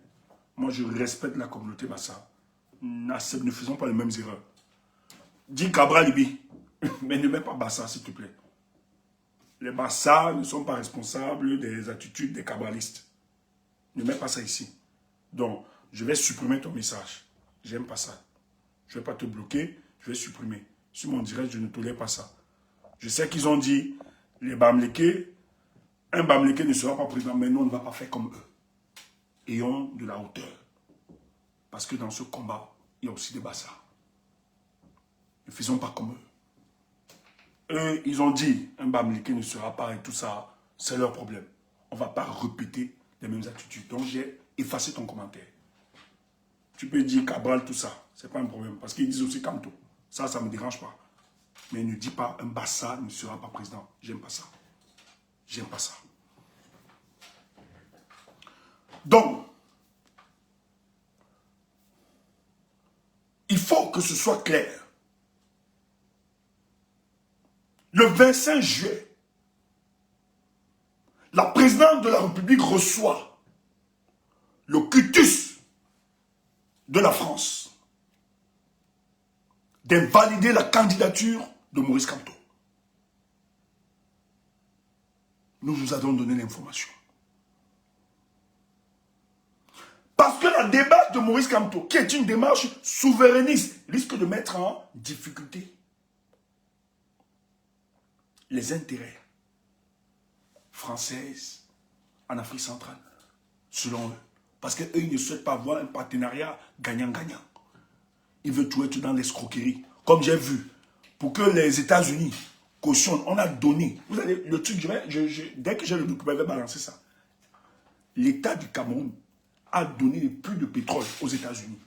moi je respecte la communauté Bassa. Ne faisons pas les mêmes erreurs. Dis Cabral Libi, mais ne mets pas Bassa s'il te plaît. Les Bassa ne sont pas responsables des attitudes des cabralistes. Ne mets pas ça ici. Donc, je vais supprimer ton message. J'aime pas ça. Je ne vais pas te bloquer, je vais supprimer. Sur mon direct, je ne tolère pas ça. Je sais qu'ils ont dit, les Bamlékés, un Bamléké ne sera pas président, mais nous, on ne va pas faire comme eux. Ayons de la hauteur. Parce que dans ce combat, il y a aussi des bassards. Ne faisons pas comme eux. Eux, ils ont dit, un Bamléké ne sera pas et tout ça, c'est leur problème. On ne va pas répéter les mêmes attitudes. Donc, j'ai effacé ton commentaire. Tu peux dire Cabral, tout ça, c'est pas un problème. Parce qu'ils disent aussi Kamto. Ça ne me dérange pas. Mais ne dis pas un Bassa ne sera pas président. J'aime pas ça. J'aime pas ça. Donc, il faut que ce soit clair. Le 25 juillet, la présidente de la République reçoit le cutus de la France d'invalider la candidature de Maurice Kamto. Nous nous avons donné l'information. Parce que la démarche de Maurice Kamto, qui est une démarche souverainiste, risque de mettre en difficulté les intérêts français en Afrique centrale, selon eux. Parce qu'eux, ils ne souhaitent pas avoir un partenariat gagnant-gagnant. Ils veulent tout être dans l'escroquerie. Comme j'ai vu, pour que les États-Unis cautionnent, on a donné. Vous allez, le truc, dès que j'ai le document, je vais balancer ça. L'État du Cameroun a donné plus de pétrole aux États-Unis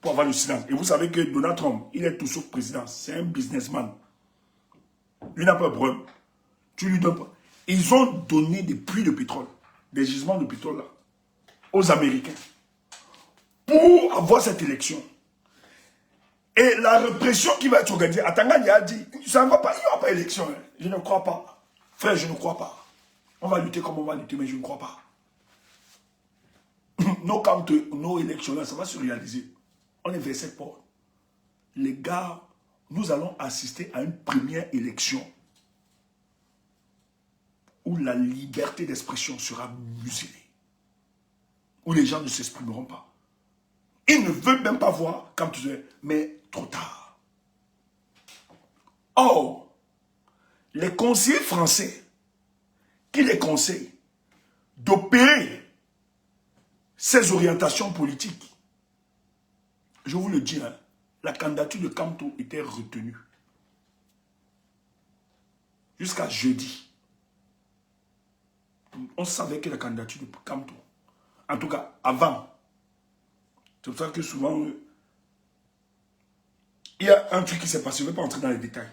pour avoir le silence. Et vous savez que Donald Trump, il est tout sauf président. C'est un businessman. Lui n'a pas de problème. Tu lui donnes pas. Ils ont donné des puits de pétrole, des gisements de pétrole là, aux Américains pour avoir cette élection. Et la répression qui va être organisée, Atangani a dit, ça ne va pas, il n'y aura pas élection. Hein. Je ne crois pas. Frère, je ne crois pas. On va lutter comme on va lutter, mais je ne crois pas. Nos élections là, ça va se réaliser. On est vers cette porte. Les gars, nous allons assister à une première élection où la liberté d'expression sera muselée. Où les gens ne s'exprimeront pas. Ils ne veulent même pas voir quand tu es, mais trop tard. Or, les conseillers français qui les conseillent d'opérer ces orientations politiques, je vous le dis, hein, la candidature de Kamto était retenue. Jusqu'à jeudi. On savait que la candidature de Kamto, en tout cas avant, c'est pour ça que souvent, il y a un truc qui s'est passé, je ne vais pas entrer dans les détails.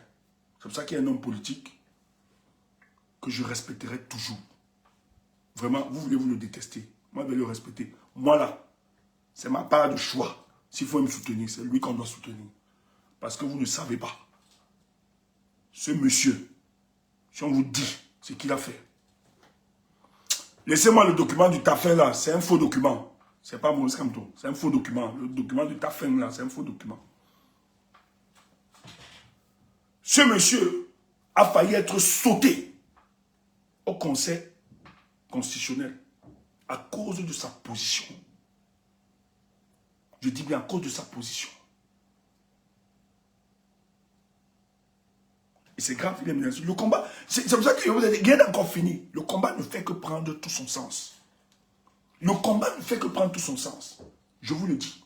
C'est pour ça qu'il y a un homme politique que je respecterai toujours. Vraiment, vous voulez vous le détester. Moi, je vais le respecter. Moi, là, c'est ma part de choix. S'il faut me soutenir, c'est lui qu'on doit soutenir. Parce que vous ne savez pas. Ce monsieur, si on vous dit ce qu'il a fait, laissez-moi le document du Tafin, là. C'est un faux document. C'est pas Maurice Kamto. C'est un faux document. Le document du Tafin, là, c'est un faux document. Ce monsieur a failli être sauté au Conseil constitutionnel à cause de sa position. Je dis bien à cause de sa position. Et c'est grave, il est menacé. Le combat, c'est pour ça que je vous ai dit, rien n'est encore fini. Le combat ne fait que prendre tout son sens. Le combat ne fait que prendre tout son sens. Je vous le dis.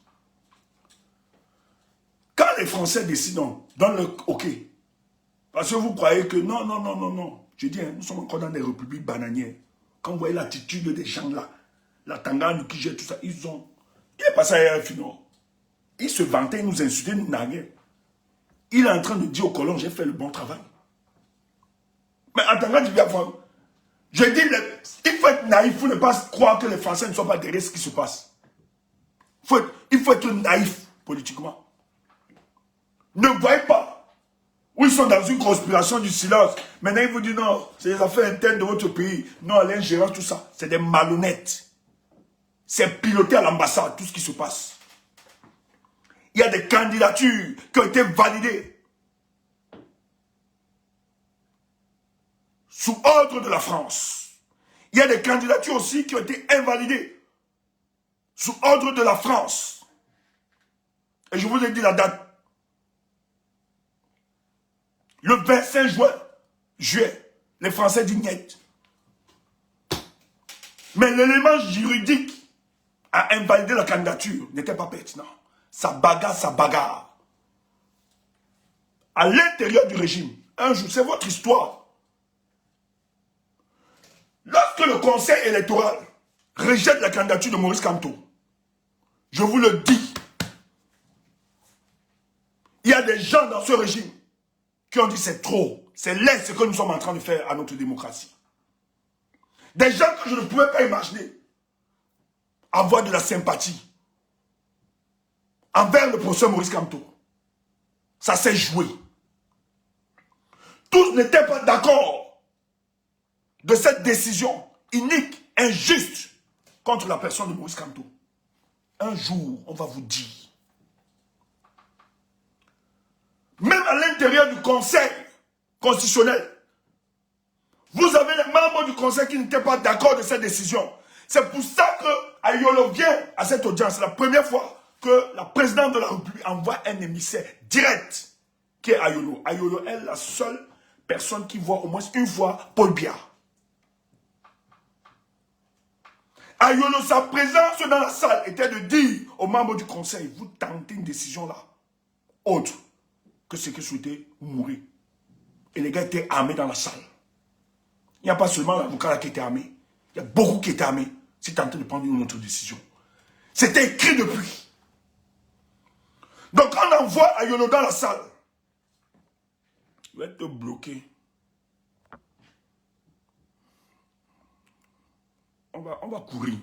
Quand les Français décident, dans le OK, parce que vous croyez que non, non, non, non, non. Je dis, hein, nous sommes encore dans des républiques bananières. Quand vous voyez l'attitude des gens là, la Tangane qui gère tout ça, ils ont... Il est passé à RFI Nord. Il se vantait, il nous insultait, il nous narguait. Il est en train de dire aux colons, j'ai fait le bon travail. Mais en Tangane, je viens voir. Je dis, il faut être naïf, il faut ne pas croire que les Français ne sont pas derrière ce qui se passe. Il faut être naïf politiquement. Ne voyez pas où ils sont dans une conspiration du silence. Maintenant, ils vous disent non, c'est les affaires internes de votre pays. Non, l'ingérence, tout ça. C'est des malhonnêtes. C'est piloté à l'ambassade, tout ce qui se passe. Il y a des candidatures qui ont été validées sous ordre de la France. Il y a des candidatures aussi qui ont été invalidées sous ordre de la France. Et je vous ai dit la date. Le 25 juillet, les Français disent niet. Mais l'élément juridique à invalider la candidature n'était pas pertinent. Ça bagarre. À l'intérieur du régime, un jour, c'est votre histoire. Lorsque le conseil électoral rejette la candidature de Maurice Kamto, je vous le dis, il y a des gens dans ce régime qui ont dit c'est trop, c'est laid ce que nous sommes en train de faire à notre démocratie. Des gens que je ne pouvais pas imaginer avoir de la sympathie envers le professeur Maurice Kamto. Ça s'est joué. Tous n'étaient pas d'accord de cette décision inique, injuste contre la personne de Maurice Kamto. Un jour, on va vous dire. Même à l'intérieur du Conseil constitutionnel, vous avez les membres du Conseil qui n'étaient pas d'accord de cette décision. C'est pour ça que Ayolo vient à cette audience. C'est la première fois que la présidente de la République envoie un émissaire direct, qui est Ayolo. Ayolo est la seule personne qui voit au moins une fois Paul Biya. Ayolo, sa présence dans la salle était de dire aux membres du Conseil, vous tentez une décision là, autre que ce que souhaitait mourir. Et les gars étaient armés dans la salle. Il n'y a pas seulement l'avocat qui était armé. Il y a beaucoup qui étaient armés. C'est tenté de prendre une autre décision. C'était écrit depuis. Donc on envoie Ayolo dans la salle. Il va être bloqué. On va courir.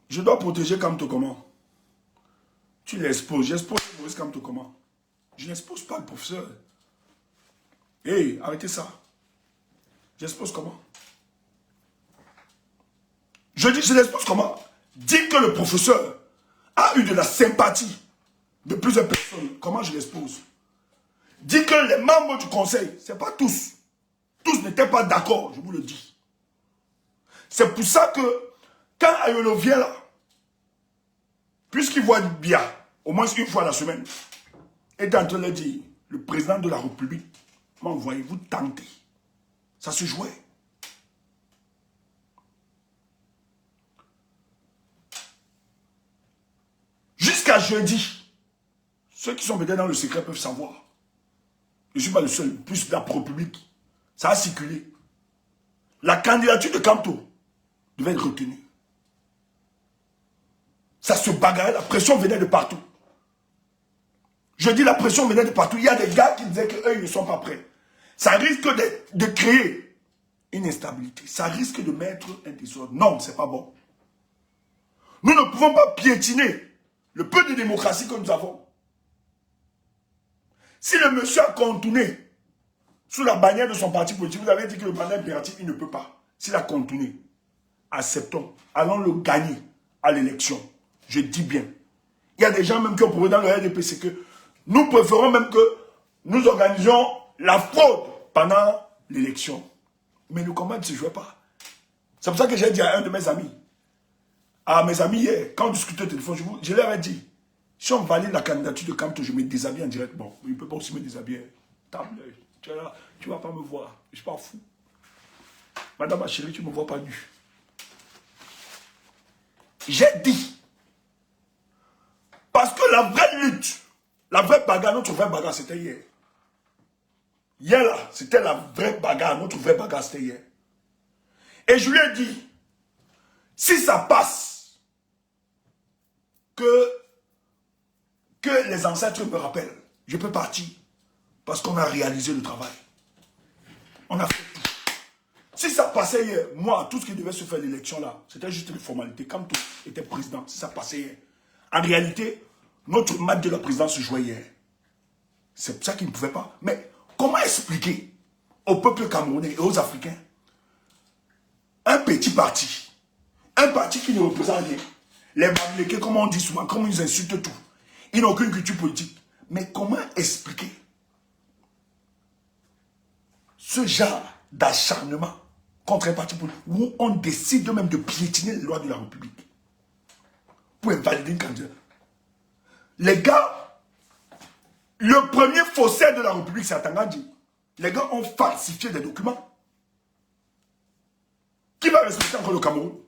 Je dois protéger Kamto comment? Tu l'exposes. J'expose Maurice Kamto comment? Je n'expose pas le professeur. Hé, arrêtez ça. J'expose comment? Je dis, je l'expose comment? Dis que le professeur a eu de la sympathie de plusieurs personnes. Comment je l'expose? Dis que les membres du conseil, ce n'est pas tous. Tous n'étaient pas d'accord, je vous le dis. C'est pour ça que, quand Ayolo vient là, puisqu'il voit bien, au moins une fois la semaine, est en train de dire, le président de la République m'a envoyé, vous tentez. Ça se jouait. Jusqu'à jeudi, ceux qui sont peut-être dans le secret peuvent savoir. Je ne suis pas le seul, plus la République. Ça a circulé. La candidature de Kamto devait être retenue. Ça se bagarrait, la pression venait de partout. Je dis la pression venait de partout. Il y a des gars qui disaient qu'eux, ils ne sont pas prêts. Ça risque de créer une instabilité. Ça risque de mettre un désordre. Non, ce n'est pas bon. Nous ne pouvons pas piétiner le peu de démocratie que nous avons. Si le monsieur a contourné sous la bannière de son parti politique, vous avez dit que le mandat impératif, il ne peut pas. S'il a contourné, acceptons. Allons le gagner à l'élection. Je dis bien. Il y a des gens même qui ont prouvé dans le RDP, c'est que nous préférons même que nous organisions la fraude pendant l'élection. Mais le combat ne se jouait pas. C'est pour ça que j'ai dit à un de mes amis, hier, quand on discutait au téléphone, je leur ai dit, si on valide la candidature de Kamto, je me déshabille en direct. Bon, il ne peut pas aussi me déshabiller. Tu es là, tu ne vas pas me voir. Je ne suis pas fou. Madame ma chérie, tu ne me vois pas nu. J'ai dit, parce que la vraie lutte, la vraie bagarre, notre vraie bagarre, c'était hier. Hier là, c'était la vraie bagarre, notre vraie bagarre, c'était hier. Et je lui ai dit, si ça passe, que les ancêtres me rappellent, je peux partir. Parce qu'on a réalisé le travail. On a fait tout. Si ça passait hier, moi, tout ce qui devait se faire l'élection là, c'était juste une formalité. Comme tout était président, si ça passait hier. En réalité, notre match de la présidence se jouait hier. C'est pour ça qu'ils ne pouvaient pas. Mais comment expliquer au peuple camerounais et aux Africains un petit parti qui ne représente rien, les Mamlékés, comme on dit souvent, comme ils insultent tout, ils n'ont aucune culture politique. Mais comment expliquer ce genre d'acharnement contre un parti politique où on décide même de piétiner les lois de la République pour invalider une candidature? Les gars, le premier faussaire de la République, c'est Atangandji. Les gars ont falsifié des documents. Qui va respecter encore le Cameroun?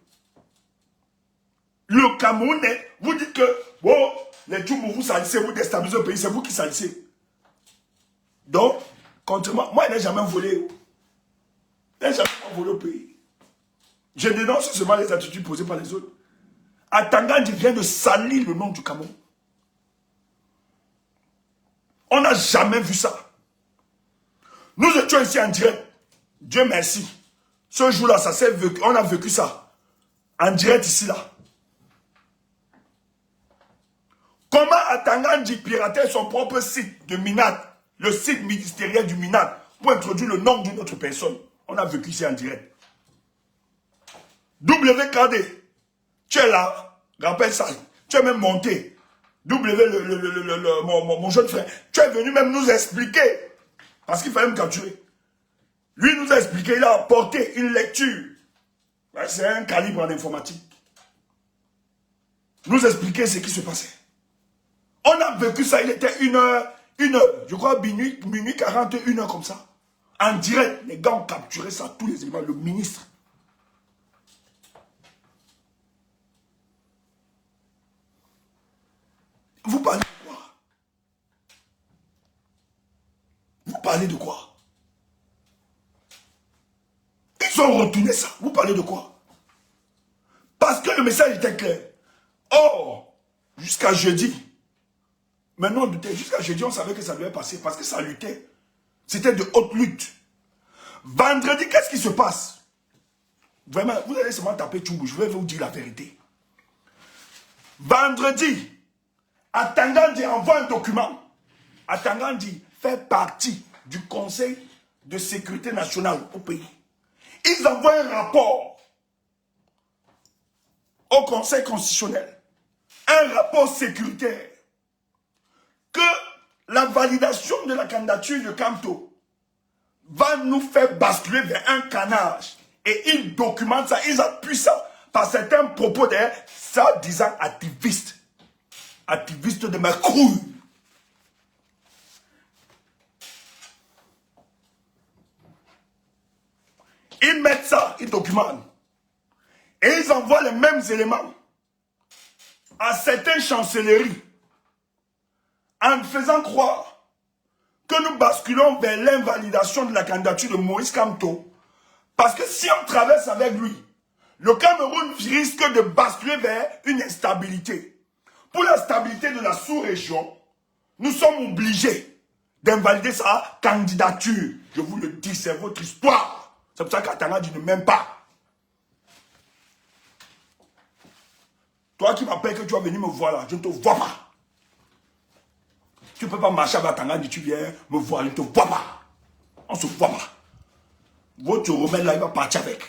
Le Camerounais, vous dites que, bon, les Tchoumou, vous salissez, vous déstabilisez le pays, c'est vous qui salissez. Donc, contrairement, moi, il n'a jamais volé. Il n'a jamais volé au pays. Je dénonce seulement les attitudes posées par les autres. Atangandji vient de salir le nom du Cameroun. On n'a jamais vu ça. Nous étions ici en direct. Dieu merci. Ce jour-là, ça s'est vécu. On a vécu ça. En direct ici, là. Comment Atangandji piratait son propre site de Minat, le site ministériel du Minat, pour introduire le nom d'une autre personne. On a vécu ici en direct. WKD, tu es là, rappelle ça. Tu es même monté. Mon jeune frère, tu es venu même nous expliquer. Parce qu'il fallait me capturer. Lui nous a expliqué, il a apporté une lecture. C'est un calibre en informatique. Nous expliquer ce qui se passait. On a vécu ça, il était une heure, je crois minuit 40, 1 heure comme ça. En direct, les gars ont capturé ça, tous les éléments, le ministre. Vous parlez de quoi? Vous parlez de quoi? Ils ont retourné ça. Vous parlez de quoi? Parce que le message était clair. Or, jusqu'à jeudi, maintenant, jusqu'à jeudi, on savait que ça devait passer parce que ça luttait. C'était de haute lutte. Vendredi, qu'est-ce qui se passe? Vraiment, vous allez seulement taper Tchoubou, je vais vous dire la vérité. Vendredi, Atangandji envoie un document. Atangandji fait partie du Conseil de sécurité nationale au pays. Ils envoient un rapport au Conseil constitutionnel. Un rapport sécuritaire. Que la validation de la candidature de Kamto va nous faire basculer vers un canage. Et ils documentent ça, ils appuient ça par certains propos des soi-disant activistes. Activistes de ma couille. Ils mettent ça, ils documentent. Et ils envoient les mêmes éléments à certaines chancelleries en faisant croire que nous basculons vers l'invalidation de la candidature de Maurice Kamto. Parce que si on traverse avec lui, le Cameroun risque de basculer vers une instabilité. Pour la stabilité de la sous-région, nous sommes obligés d'invalider sa candidature. Je vous le dis, c'est votre histoire. C'est pour ça qu'Atangandji ne m'aime pas. Toi qui m'appelles que tu vas venir me voir là, je ne te vois pas. Tu ne peux pas marcher avec Atangandji, tu viens me voir, je ne te vois pas. On ne se voit pas. Votre remède là, il va partir avec.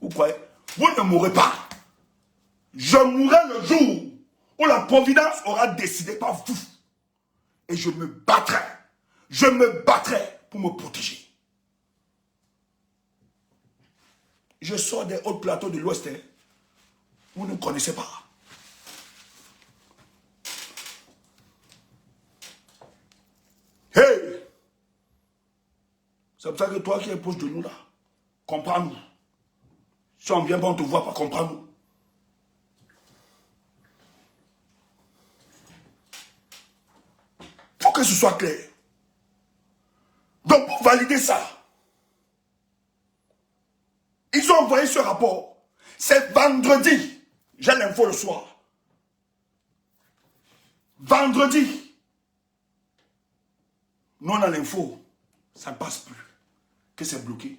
Vous croyez? Vous ne mourrez pas. Je mourrai le jour où la providence aura décidé par vous. Et je me battrai. Je me battrai pour me protéger. Je sors des hauts plateaux de l'Ouest. Hein. Vous ne connaissez pas. Hey! C'est pour ça que toi qui es proche de nous là, comprends-nous. Si on vient pas, on ne te voit pas, comprends-nous. Faut que ce soit clair. Donc pour valider ça, ils ont envoyé ce rapport. C'est vendredi. J'ai l'info le soir. Vendredi. Nous on a l'info. Ça ne passe plus. Que c'est bloqué.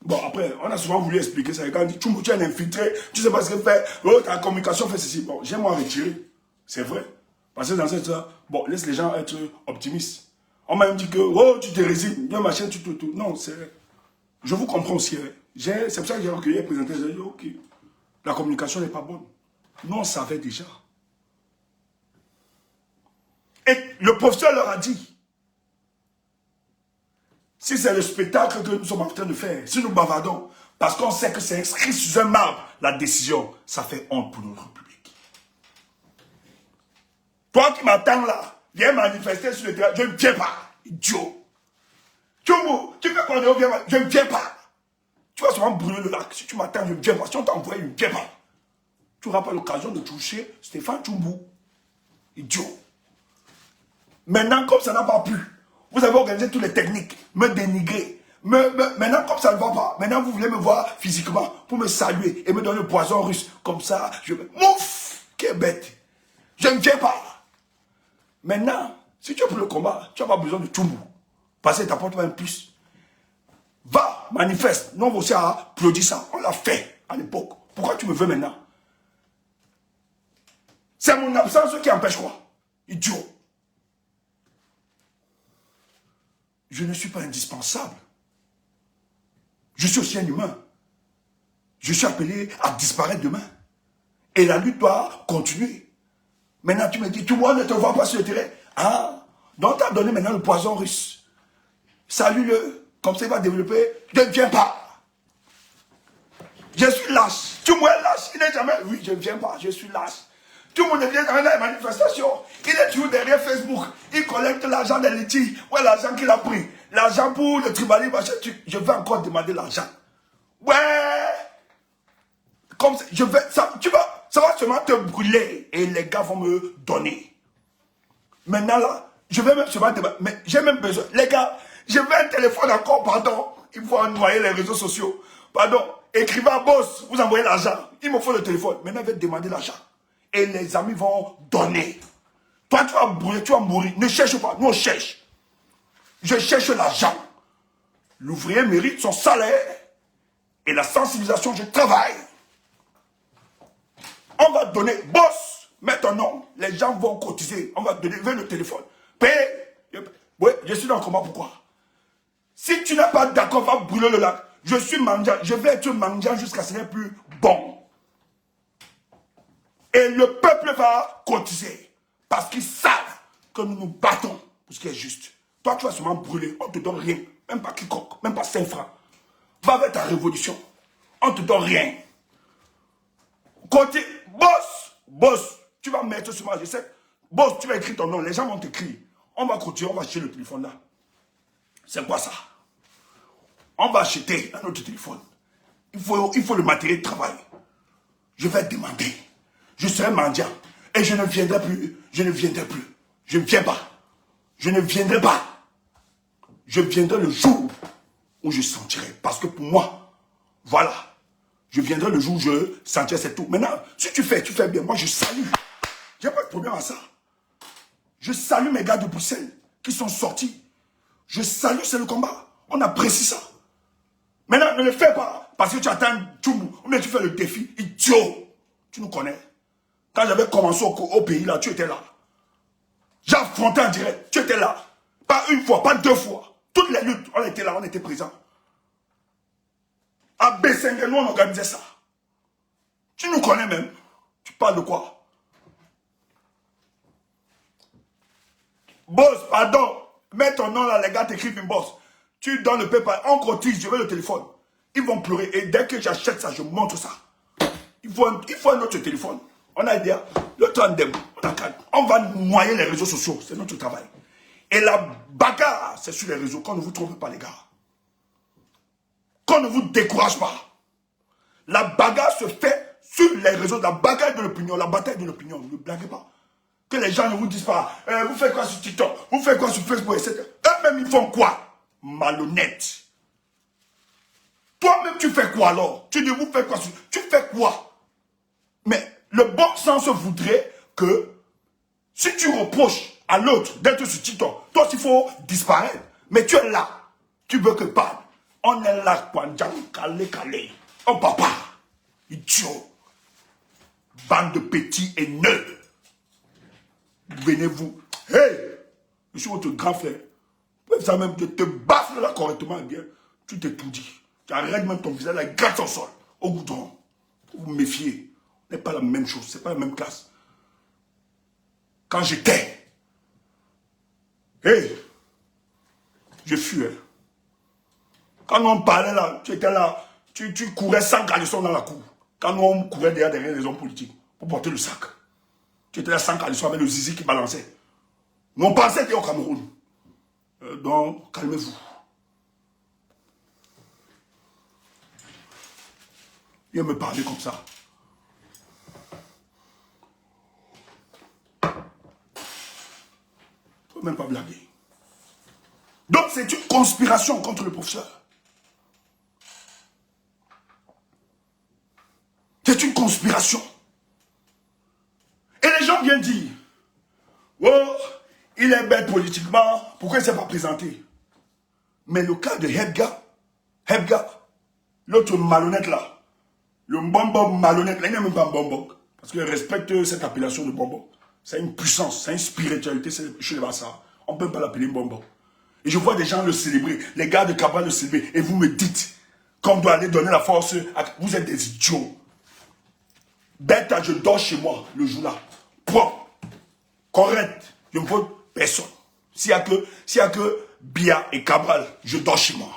Bon, après, on a souvent voulu expliquer ça. Quand on dit, tu es un infiltré, tu sais pas ce que fait, oh, ta communication fait ceci. Bon, j'aime moi retirer. C'est vrai. Parce que dans cette histoire, bon, laisse les gens être optimistes. On m'a même dit que, oh, tu te résignes, viens machin, tout. Non, c'est... Je vous comprends aussi. Hein. C'est pour ça que j'ai recueilli et présenté. J'ai dit, ok, la communication n'est pas bonne. Nous, on savait déjà. Et le professeur leur a dit, si c'est le spectacle que nous sommes en train de faire, si nous bavardons, Parce qu'on sait que c'est inscrit sur un marbre, la décision. Ça fait honte pour notre République. Toi qui m'attends là, viens manifester sur le terrain, je ne viens pas, idiot. Tu fais quoi de je ne viens pas. Tu vas seulement brûler le lac. Si tu m'attends, je ne viens pas. Si on t'a envoyé, je ne viens pas. Tu n'auras pas l'occasion de toucher Stéphane Tchoubou. Idiot. Maintenant, comme ça n'a pas plu, vous avez organisé toutes les techniques, me dénigrer. Maintenant, comme ça ne va pas, maintenant vous voulez me voir physiquement pour me saluer et me donner le poison russe. Comme ça, je me... Mouf! Quelle bête! Je ne viens pas. Maintenant, si tu es pour le combat, tu n'as pas besoin de Tchoubou. Parce que t'apporte même plus. Va, manifeste. Nous, on va aussi applaudir ça. On l'a fait à l'époque. Pourquoi tu me veux maintenant? C'est mon absence qui empêche quoi? Idiot. Je ne suis pas indispensable. Je suis aussi un humain. Je suis appelé à disparaître demain. Et la lutte doit continuer. Maintenant, tu me dis, tout le monde ne te voit pas sur le terrain. Ah, donc tu as donné maintenant le poison russe. Salue-le. Comme ça, il va développer. Je ne viens pas. Je suis lâche. Tu me lâche. Il n'est jamais. Oui, je ne viens pas. Je suis lâche. Tout le monde vient dans les manifestations. Il est toujours derrière Facebook. Il collecte l'argent des litiges. Ouais, l'argent qu'il a pris. L'argent pour le tribalisme. Je vais encore demander l'argent. Ouais. Comme ça, je vais. Ça va seulement te brûler. Et les gars vont me donner. Maintenant là, je vais même seulement demander. Mais j'ai même besoin. Les gars, je veux un téléphone encore, pardon. Il faut noyer les réseaux sociaux. Pardon. Écrivez à boss, vous envoyez l'argent. Il me faut le téléphone. Maintenant, je vais demander l'argent. Et les amis vont donner. Toi, tu vas brûler, tu vas mourir. Ne cherche pas, nous on cherche. Je cherche l'argent. L'ouvrier mérite son salaire. Et la sensibilisation, je travaille. On va donner, boss, mets ton nom. Les gens vont cotiser. On va donner, veux le téléphone. Paye. Oui, je suis dans le combat, pourquoi? Si tu n'es pas d'accord, va brûler le lac. Je suis mendiant. Je vais être mendiant jusqu'à ce qu'il n'est plus bon. Et le peuple va cotiser. Parce qu'ils savent que nous nous battons pour ce qui est juste. Toi, tu vas seulement brûler. On ne te donne rien. Même pas quiconque. Même pas 5 francs. Va avec ta révolution. On ne te donne rien. Côté, boss, tu vas mettre sur moi, je sais. Boss, tu vas écrire ton nom. Les gens vont t'écrire. On va continuer, on va acheter le téléphone là. C'est quoi ça? On va acheter un autre téléphone. Il faut le matériel de travail. Je vais demander. Je serai mendiant. Et je ne viendrai plus. Je ne viendrai plus. Je ne viens pas. Je ne viendrai pas. Je viendrai le jour où je sentirai. Parce que pour moi, voilà. Je viendrai le jour où je sentirai, c'est tout. Maintenant, si tu fais bien. Moi, je salue. J'ai pas de problème à ça. Je salue mes gars de Bruxelles qui sont sortis. Je salue, c'est le combat. On apprécie ça. Maintenant, ne le fais pas. Parce que tu attends Tchoubou. Ou bien tu fais le défi. Idiot. Tu nous connais. Quand j'avais commencé au pays, là, tu étais là. J'ai affronté en direct. Tu étais là. Pas une fois, pas 2 fois. Toutes les luttes, on était là, on était présents. À Bessengue, nous, on organisait ça. Tu nous connais même. Tu parles de quoi? Boss, pardon. Mets ton nom là, les gars t'écrivent une boss. Tu donnes le PayPal, on cotise, je veux le téléphone. Ils vont pleurer. Et dès que j'achète ça, je montre ça. Il faut un autre téléphone. On a idée, le tandem, on va noyer les réseaux sociaux, c'est notre travail. Et la bagarre, c'est sur les réseaux, qu'on ne vous trompe pas les gars. Qu'on ne vous décourage pas. La bagarre se fait sur les réseaux, la bagarre de l'opinion, la bataille de l'opinion, ne blaguez pas. Que les gens ne vous disent pas, vous faites quoi sur TikTok, vous faites quoi sur Facebook, etc. Eux-mêmes, ils font quoi? Malhonnête. Toi-même, tu fais quoi alors? Tu dis, vous faites quoi? Tu fais quoi? Mais le bon sens voudrait que si tu reproches à l'autre d'être sur TikTok, toi, il faut disparaître. Mais tu es là. Tu veux que parle. On est là, calé. Oh papa, idiot. Bande de petits haineux. Venez-vous. Hey, je suis votre grand frère. Ça même te baffle là correctement, bien. Tu t'étourdis. Tu arrêtes même ton visage là, gratte au sol, au goudron. Vous méfiez. Ce n'est pas la même chose, ce n'est pas la même classe. Quand j'étais, hey, je fuis. Quand on parlait là, tu étais là, tu courais sans caleçon dans la cour. Quand nous, on courait derrière les hommes politiques pour porter le sac. Tu étais là sans caleçon avec le zizi qui balançait. Nous, on pensait que tu es au Cameroun. Donc, calmez-vous. Viens me parler comme ça. Faut même pas blaguer. Donc, c'est une conspiration contre le professeur. C'est une conspiration. Et les gens viennent dire, oh, il est bête politiquement, pourquoi il ne s'est pas présenté? Mais le cas de Hebga, l'autre malhonnête là, le bonbon malhonnête là, il n'est même pas bonbon, parce qu'il respecte cette appellation de bonbon. C'est une puissance, c'est une spiritualité chez les Bassards. On ne peut pas l'appeler bonbon. Et je vois des gens le célébrer, les gars de Cabral le célébrer, et vous me dites qu'on doit aller donner la force à... Vous êtes des idiots. Bête, je dors chez moi le jour-là. Propre, correct. Je ne veux personne. S'il n'y a que Bia et Cabral, je dors chez moi.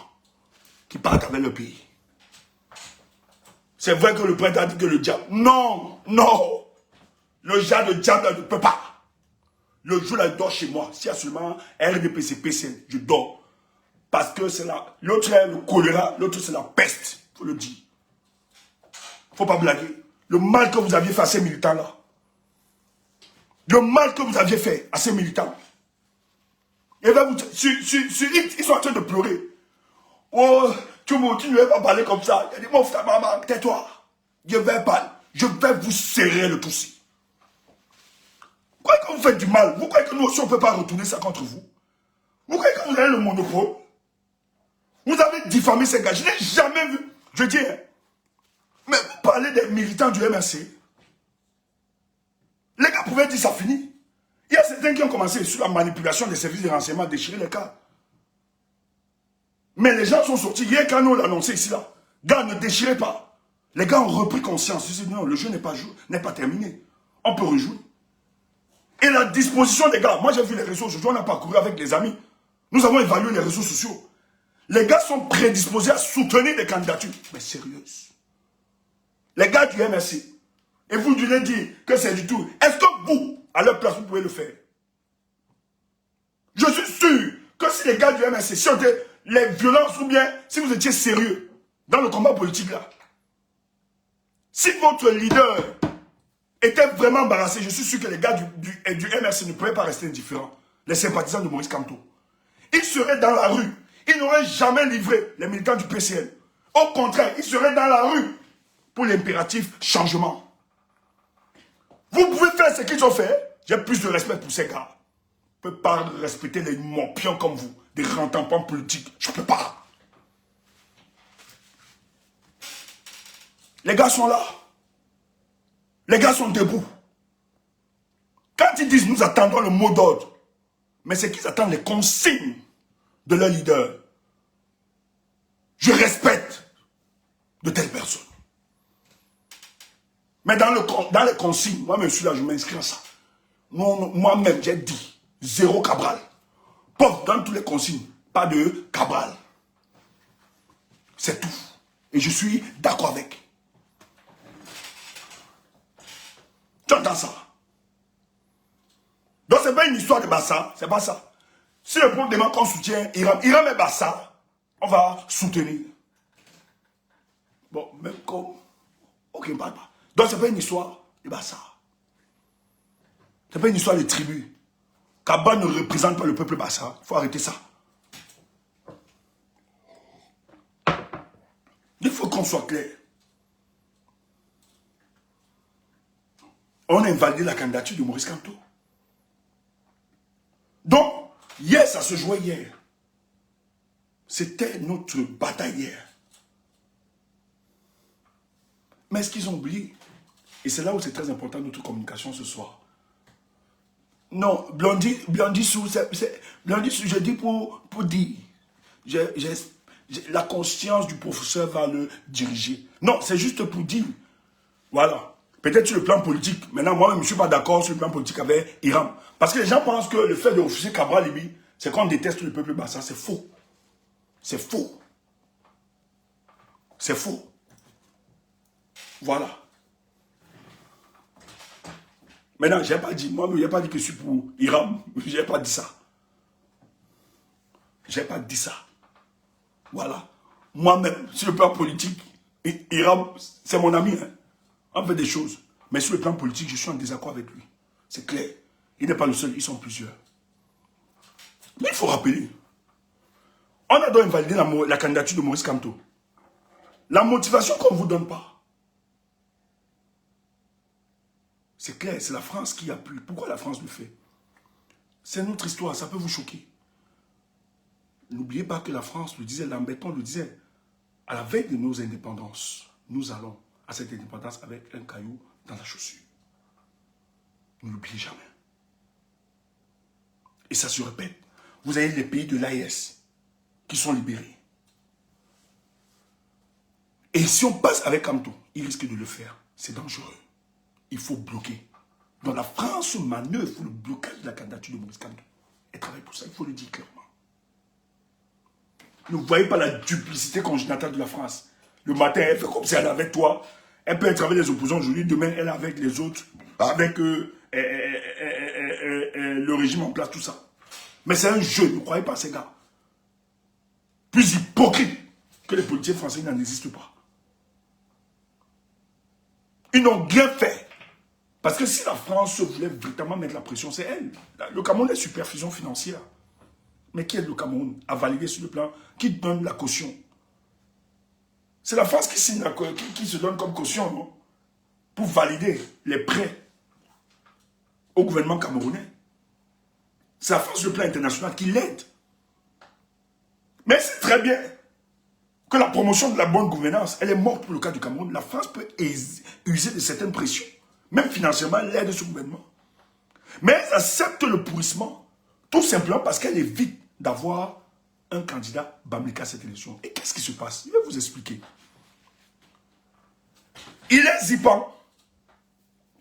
Qui partent avec le pays. C'est vrai que le prêtre a dit que le diable... Non, non. Le genre de diable ne peut pas. Le jour-là, je dors chez moi. S'il y a seulement RDPC, PCN, je dors. Parce que c'est là. L'autre c'est le choléra, l'autre c'est la peste. Il faut le dire. Il ne faut pas blaguer. Le mal que vous aviez fait à ces militants-là. Le mal que vous aviez fait à ces militants. Et là, ils sont en train de pleurer. Oh, tu ne veux pas parler comme ça. Il a dit, mon frère, maman, tais-toi. Je vais vous serrer le toussi. Vous croyez que vous faites du mal? Vous croyez que nous aussi, on ne peut pas retourner ça contre vous? Vous croyez que vous avez le monopole? Vous avez diffamé ces gars. Je n'ai jamais vu. Je dis, mais vous parlez des militants du MRC. Les gars pouvaient dire ça finit. Il y a certains qui ont commencé sur la manipulation des services de renseignement à déchirer les cas. Mais les gens sont sortis. Hier, quand nous l'annonçait ici, là, gars, ne déchirez pas. Les gars ont repris conscience. Ils disent, non, le jeu n'est pas terminé. On peut rejouer. Et la disposition des gars, moi j'ai vu les réseaux sociaux, on a parcouru avec des amis. Nous avons évalué les réseaux sociaux. Les gars sont prédisposés à soutenir des candidatures. Mais sérieuses. Les gars du MRC. Et vous devez dire que c'est du tout. Est-ce que vous, à leur place, vous pouvez le faire? Je suis sûr que si les gars du MRC, si on était les violences ou bien si vous étiez sérieux dans le combat politique là, si votre leader était vraiment embarrassé, je suis sûr que les gars du MRC ne pouvaient pas rester indifférents. Les sympathisants de Maurice Kamto. Ils seraient dans la rue. Ils n'auraient jamais livré les militants du PCL. Au contraire, ils seraient dans la rue pour l'impératif changement. Vous pouvez faire ce qu'ils ont fait. J'ai plus de respect pour ces gars. Je ne peux pas respecter les morpions comme vous, des rentampants politiques. Je ne peux pas. Les gars sont là. Les gars sont debout. Quand ils disent nous attendons le mot d'ordre, mais c'est qu'ils attendent les consignes de leur leader. Je respecte de telles personnes. Mais dans les consignes, moi, monsieur, là, je m'inscris à ça. Moi-même, j'ai dit, zéro Cabral. Pauvre, dans toutes les consignes, pas de Cabral. C'est tout. Et je suis d'accord avec. Tu entends ça? Donc, ce n'est pas une histoire de Bassa, c'est pas ça. Si le peuple demande qu'on soutient Iram et Bassa, on va soutenir. Bon, même comme... Ok, pas. Donc, ce n'est pas une histoire de Bassa. Ce n'est pas une histoire de tribu. Kaba ne représente pas le peuple Bassa. Il faut arrêter ça. Il faut qu'on soit clair. On a invalidé la candidature de Maurice Kamto. Donc, hier, ça se jouait hier. C'était notre bataille hier. Mais est-ce qu'ils ont oublié? Et c'est là où c'est très important notre communication ce soir. Non, Blondie Sou, je dis pour dire. La conscience du professeur va le diriger. Non, c'est juste pour dire. Voilà. Peut-être sur le plan politique. Maintenant, moi, je ne suis pas d'accord sur le plan politique avec Iram. Parce que les gens pensent que le fait de refuser Cabral Libi, c'est qu'on déteste le peuple Bassa. C'est faux. C'est faux. C'est faux. Voilà. Maintenant, je n'ai pas dit, moi, je n'ai pas dit que je suis pour Hiram. Je n'ai pas dit ça. Je n'ai pas dit ça. Voilà. Moi-même, sur le plan politique, Hiram, c'est mon ami. Hein. On fait des choses. Mais sur le plan politique, je suis en désaccord avec lui. C'est clair. Il n'est pas le seul, ils sont plusieurs. Mais il faut rappeler. On a donc invalidé la candidature de Maurice Kamto. La motivation qu'on ne vous donne pas. C'est clair, c'est la France qui appuie. Pourquoi la France le fait? C'est notre histoire, ça peut vous choquer. N'oubliez pas que la France le disait, Lamberton le disait, à la veille de nos indépendances, nous allons à cette indépendance avec un caillou dans la chaussure. Ne l'oubliez jamais. Et ça se répète. Vous avez les pays de l'AES qui sont libérés. Et si on passe avec Kamto, il risque de le faire. C'est dangereux. Il faut bloquer. Donc la France manœuvre pour le blocage de la candidature de Maurice Kamto. Elle travaille pour ça, il faut le dire clairement. Ne voyez pas la duplicité congénitale de la France. Le matin, elle fait comme si elle est avec toi. Elle peut être avec les opposants aujourd'hui. Demain, elle est avec les autres. Avec le régime en place, tout ça. Mais c'est un jeu, ne croyez pas ces gars. Plus hypocrite que les politiciens français, n'en existent pas. Ils n'ont rien fait. Parce que si la France voulait véritablement mettre la pression, c'est elle. Le Cameroun est superfusion financière. Mais qui est le Cameroun à valider sur le plan? Qui donne la caution? C'est la France qui signe qui se donne comme caution, non? Pour valider les prêts au gouvernement camerounais. C'est la France sur le plan international qui l'aide. Mais c'est très bien que la promotion de la bonne gouvernance, elle est morte pour le cas du Cameroun. La France peut user de certaines pressions, même financièrement, l'aide de ce gouvernement. Mais elle accepte le pourrissement, tout simplement parce qu'elle évite d'avoir un candidat Bamileke à cette élection. Et qu'est-ce qui se passe? Je vais vous expliquer. Il est Zipan,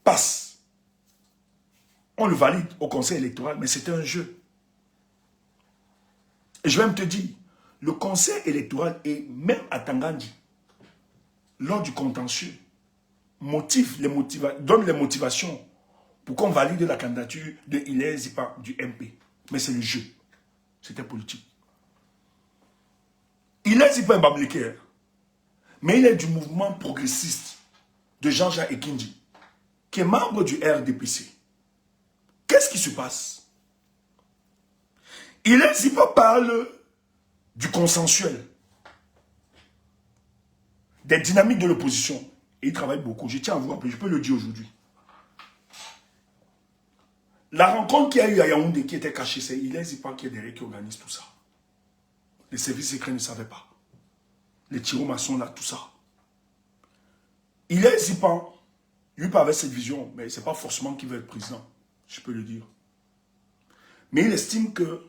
passe. On le valide au conseil électoral, mais c'est un jeu. Et je vais me te dire, le conseil électoral et même à Tangandi, lors du contentieux, donne les motivations pour qu'on valide la candidature de Hilaire Zipan du MP. Mais c'est le jeu. C'était politique. Hilaire Zipan est Bamileke, mais il est du mouvement progressiste de Jean-Jacques Ekindji, qui est membre du RDPC. Qu'est-ce qui se passe? Hilaire Zipan parle du consensuel, des dynamiques de l'opposition. Et il travaille beaucoup. Je tiens à vous rappeler, je peux le dire aujourd'hui. La rencontre qu'il y a eu à Yaoundé qui était cachée, c'est Hilaire Zipan qui est derrière, qui organise tout ça. Les services secrets ne savaient pas. Les tyro-maçons là, tout ça. Hilaire Zipan, lui pas avec cette vision, mais ce n'est pas forcément qu'il veut être président, je peux le dire. Mais il estime que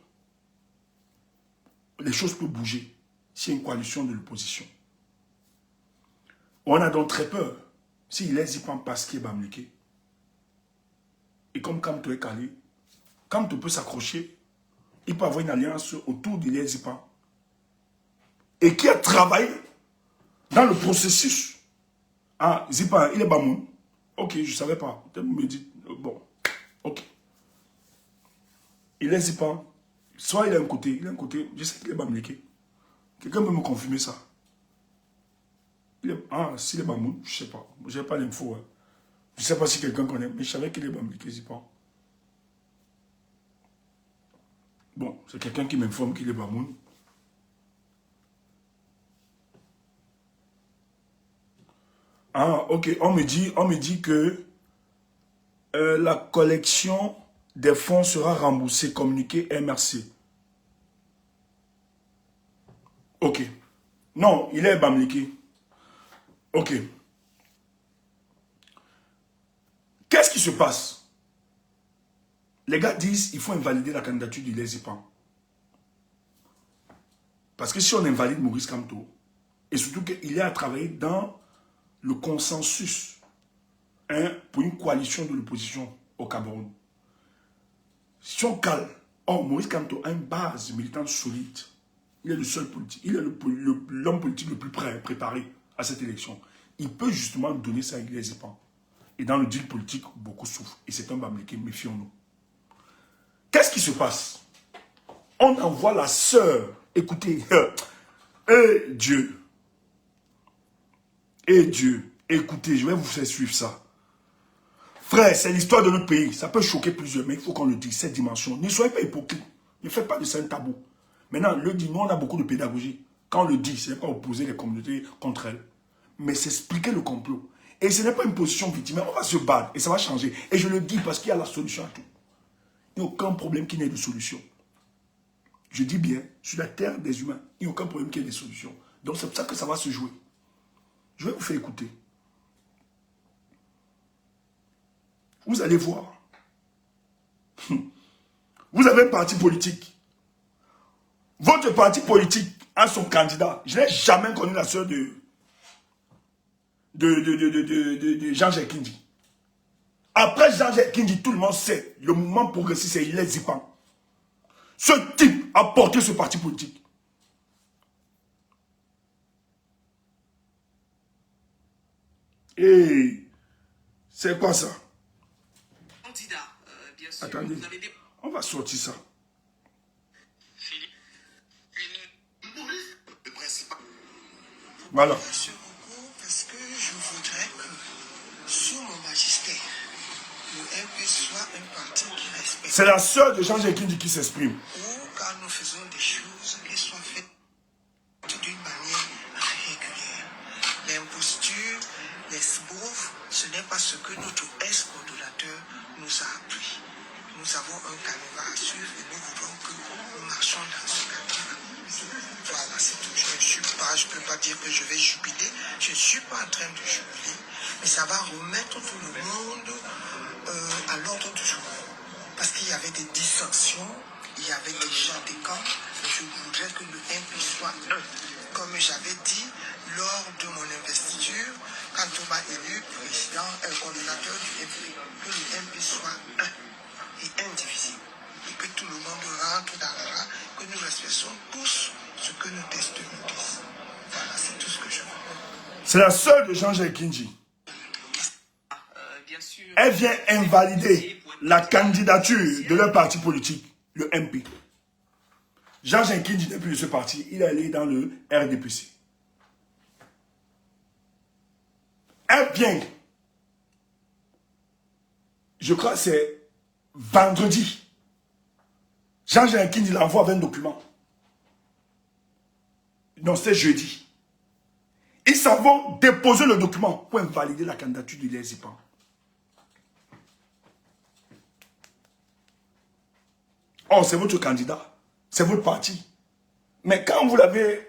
les choses peuvent bouger s'il y a une coalition de l'opposition. On a donc très peur. Si Hilaire Zipan passe qui est Bamileke, et comme Kamto est calé, Kamto peut s'accrocher, il peut avoir une alliance autour d'Hilaire Zipan, et qui a travaillé dans le processus. Ah, Zipan, il est Bamoun. Ok, je ne savais pas. Peut-être vous me dites, bon, ok. Hilaire Zipan, soit il a un côté, je sais qu'il est Bamileke. Quelqu'un peut me confirmer ça? S'il est Bamoun, je ne sais pas. Je n'ai pas l'info. Hein. Je ne sais pas si quelqu'un connaît, mais je savais qu'il est Bamileke Zipan. Bon, c'est quelqu'un qui m'informe qu'il est Bamoun. Ah, ok. On me dit que la collection des fonds sera remboursée, communiqué MRC. Ok. Non, il est Bamileke. Ok. Qu'est-ce qui se passe? Les gars disent qu'il faut invalider la candidature d'Hilaire Zipan. Parce que si on invalide Maurice Kamto, et surtout qu'il a travaillé dans le consensus pour une coalition de l'opposition au Cameroun. Si on cale, Maurice Kamto a une base militante solide. Il est le seul politique, il est l'homme politique le plus préparé à cette élection. il peut justement donner ça avec les EPAN. Et dans le deal politique, beaucoup souffrent. Et c'est un Bamileke, méfions-nous. Qu'est-ce qui se passe? On envoie la sœur. Écoutez, et Dieu. Et Dieu. Écoutez, je vais vous faire suivre ça. Frère, c'est l'histoire de notre pays. Ça peut choquer plusieurs, mais il faut qu'on le dise, cette dimension. Ne soyez pas hypocrite. Ne faites pas de ça un tabou. Maintenant, le dit, nous, on a beaucoup de pédagogie. Quand on le dit, ce n'est pas opposer les communautés contre elles. Mais c'est expliquer le complot. Et ce n'est pas une position victime. On va se battre et ça va changer. Et je le dis parce qu'il y a la solution à tout. Il n'y a aucun problème qui n'ait de solution. Je dis bien, sur la terre des humains, il n'y a aucun problème qui ait des solutions. Donc c'est pour ça que ça va se jouer. Je vais vous faire écouter. Vous allez voir. Vous avez un parti politique. Votre parti politique a son candidat. Je n'ai jamais connu la sœur de Jean-Jacques Kindi. Après Jean-Jacques Kindi, tout le monde sait, le mouvement progressiste, c'est les Zipan. Ce type a porté ce parti politique. Et c'est quoi ça? Bien sûr. Attendez, on va sortir ça. Voilà. Merci beaucoup parce que je voudrais que sous mon magistère, le MP soit un parti qui respecte. C'est la sœur de Jean-Jacques Kindi qui s'exprime. Ou quand nous faisons des choses, qu'elles soient faites d'une manière régulière. L'imposture, l'esbrouf, ce n'est pas ce que notre ex-modulateur nous a appris. Nous avons un canevas à suivre et nous voulons que nous marchions dans ce canevas. Voilà, c'est tout. Je ne peux pas dire que je vais jubiler. Je ne suis pas en train de jubiler. Mais ça va remettre tout le monde à l'ordre du jour. Parce qu'il y avait des dissensions, il y avait déjà des camps. Je voudrais que le MP soit un. Comme j'avais dit lors de mon investiture, quand on m'a élu président, coordinateur du MP, que le MP soit un et indivisible. Et que tout le monde rentre dans la rang, que nous respectons tous ce que nos tests nous disent. Voilà, c'est tout ce que je veux. C'est la sœur de Jean-Jacques Kindi. Elle vient invalider la candidature de leur parti politique, le MP. Jean-Jacques Kindi n'est plus de ce parti, il est allé dans le RDPC. Elle vient, je crois que c'est vendredi, Jean-Jacques Kindi l'envoie avec un document. Non, c'est jeudi. Ils s'en vont déposer le document pour invalider la candidature de l'ESIPAN. Oh, c'est votre candidat. C'est votre parti. Mais quand vous l'avez...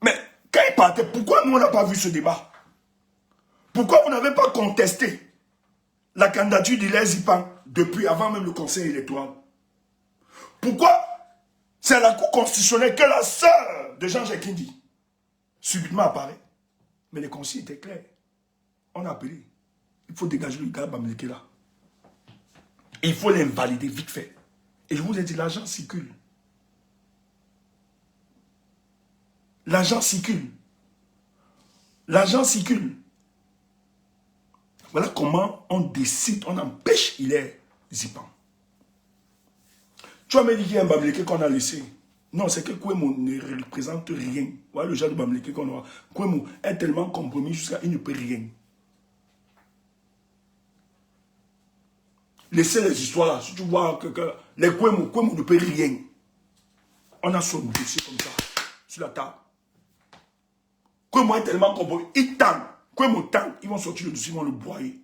Mais quand il partait, pourquoi nous, on n'a pas vu ce débat? Pourquoi vous n'avez pas contesté la candidature de l'ESIPAN depuis avant même le conseil électoral? Pourquoi c'est à la Cour constitutionnelle que la sœur de Jean-Jacques Kindi subitement apparaît? Mais les consignes étaient clairs. On a appelé. Il faut dégager le gars Bamileke là. Et il faut l'invalider vite fait. Et je vous ai dit, l'argent circule. L'argent circule. L'argent circule. Voilà comment on décide, on empêche il est Zipan. Tu vas me dire qu'il y a un Bamileke qu'on a laissé. Non, c'est que Kouemou ne représente rien. Voilà le genre de Bamileke qu'on aura. Kouemou est tellement compromis jusqu'à il ne peut rien. Laissez les histoires là. Si tu vois que les Kouemou ne peut rien. On a son dossier comme ça, sur la table. Kouemou est tellement compromis. Il tente. Kouemou tente. Ils vont sortir le dossier, ils vont le broyer.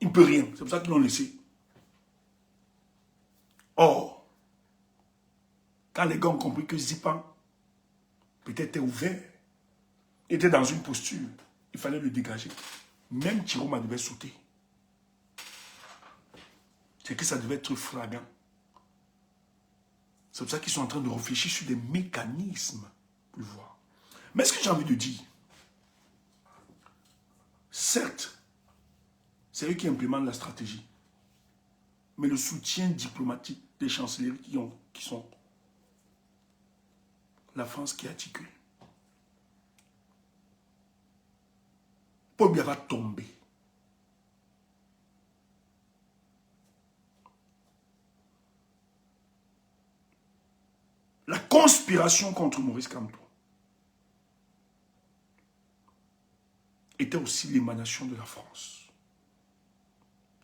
Il ne peut rien. C'est pour ça qu'ils l'ont laissé. Or, quand les gars ont compris que Zipan peut-être était ouvert, était dans une posture, il fallait le dégager. Même Chiroma devait sauter. C'est que ça devait être flagrant. C'est pour ça qu'ils sont en train de réfléchir sur des mécanismes pour le voir. Mais ce que j'ai envie de dire, certes, c'est eux qui implémentent la stratégie. Mais le soutien diplomatique des chancelleries qui sont la France qui articule. Paul Biya va tomber. La conspiration contre Maurice Kamto était aussi l'émanation de la France,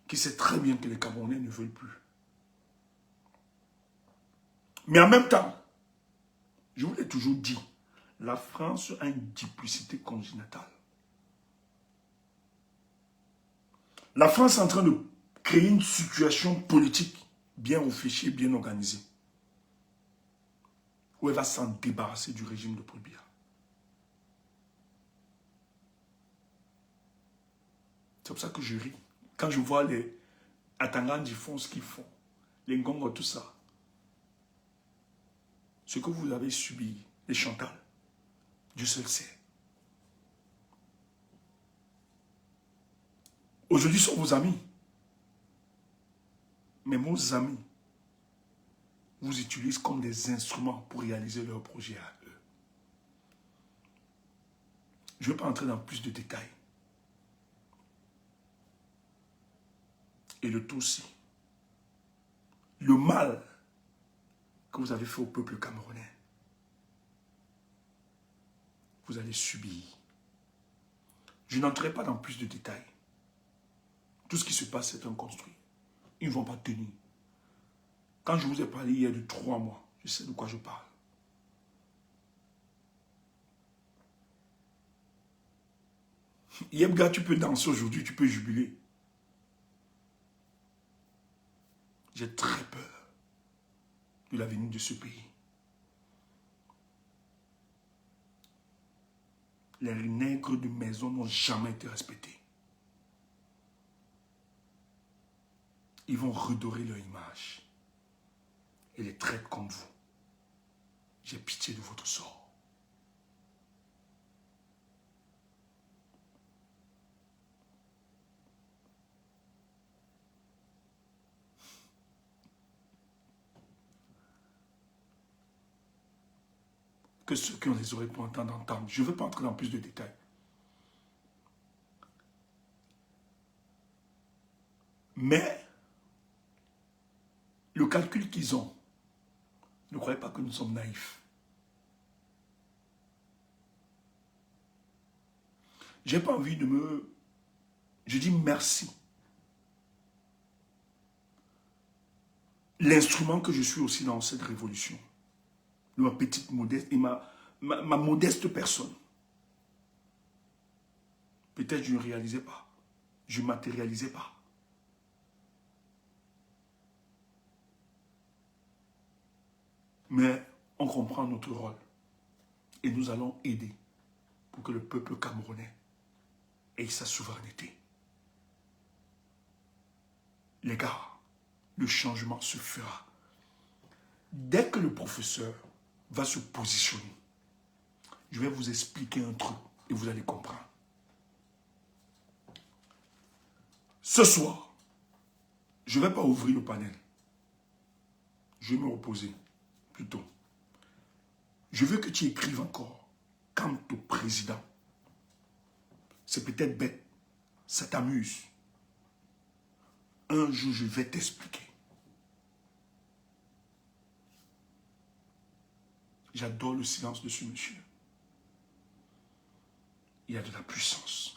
qui sait très bien que les Camerounais ne veulent plus. Mais en même temps, je vous l'ai toujours dit, la France a une duplicité congénitale. La France est en train de créer une situation politique bien réfléchie, bien organisée, où elle va s'en débarrasser du régime de Paul Biya. C'est pour ça que je ris. Quand je vois les Atangandi font ce qu'ils font, les Ngongo, tout ça, ce que vous avez subi, les Chantal, Dieu seul sait. Aujourd'hui, sont vos amis. Mais vos amis vous utilisent comme des instruments pour réaliser leurs projets à eux. Je ne vais pas entrer dans plus de détails. Et le tout aussi. Le mal que vous avez fait au peuple camerounais, vous allez subir. Je n'entrerai pas dans plus de détails. Tout ce qui se passe est un construit. Ils ne vont pas tenir. Quand je vous ai parlé hier de 3 mois, je sais de quoi je parle. Yebga, tu peux danser aujourd'hui, tu peux jubiler. J'ai très peur de l'avenir de ce pays. Les nègres de maison n'ont jamais été respectés. Ils vont redorer leur image et les traitent comme vous. J'ai pitié de votre sort. Que ceux qui ont les oreilles pour entendre. Je ne veux pas entrer dans plus de détails. Mais le calcul qu'ils ont, ne croyez pas que nous sommes naïfs. Je n'ai pas envie de me... Je dis merci. L'instrument que je suis aussi dans cette révolution, de ma petite modeste et ma modeste personne. Peut-être je ne réalisais pas. Je ne matérialisais pas. Mais on comprend notre rôle. Et nous allons aider pour que le peuple camerounais ait sa souveraineté. Les gars, le changement se fera. Dès que le professeur va se positionner, je vais vous expliquer un truc et vous allez comprendre. Ce soir, je ne vais pas ouvrir le panel. Je vais me reposer plutôt. Je veux que tu écrives encore quant au président. C'est peut-être bête, ça t'amuse. Un jour, je vais t'expliquer. J'adore le silence de ce monsieur. Il a de la puissance.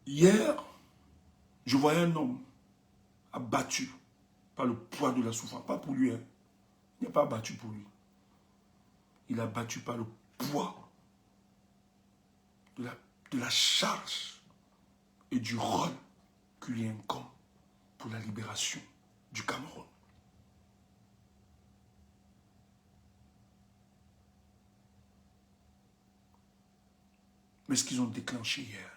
Hier, je voyais un homme abattu par le poids de la souffrance. Pas pour lui, hein. Il n'est pas abattu pour lui. Il est abattu par le poids de la charge et du rôle qui lui incombe pour la libération du Cameroun. Mais ce qu'ils ont déclenché hier,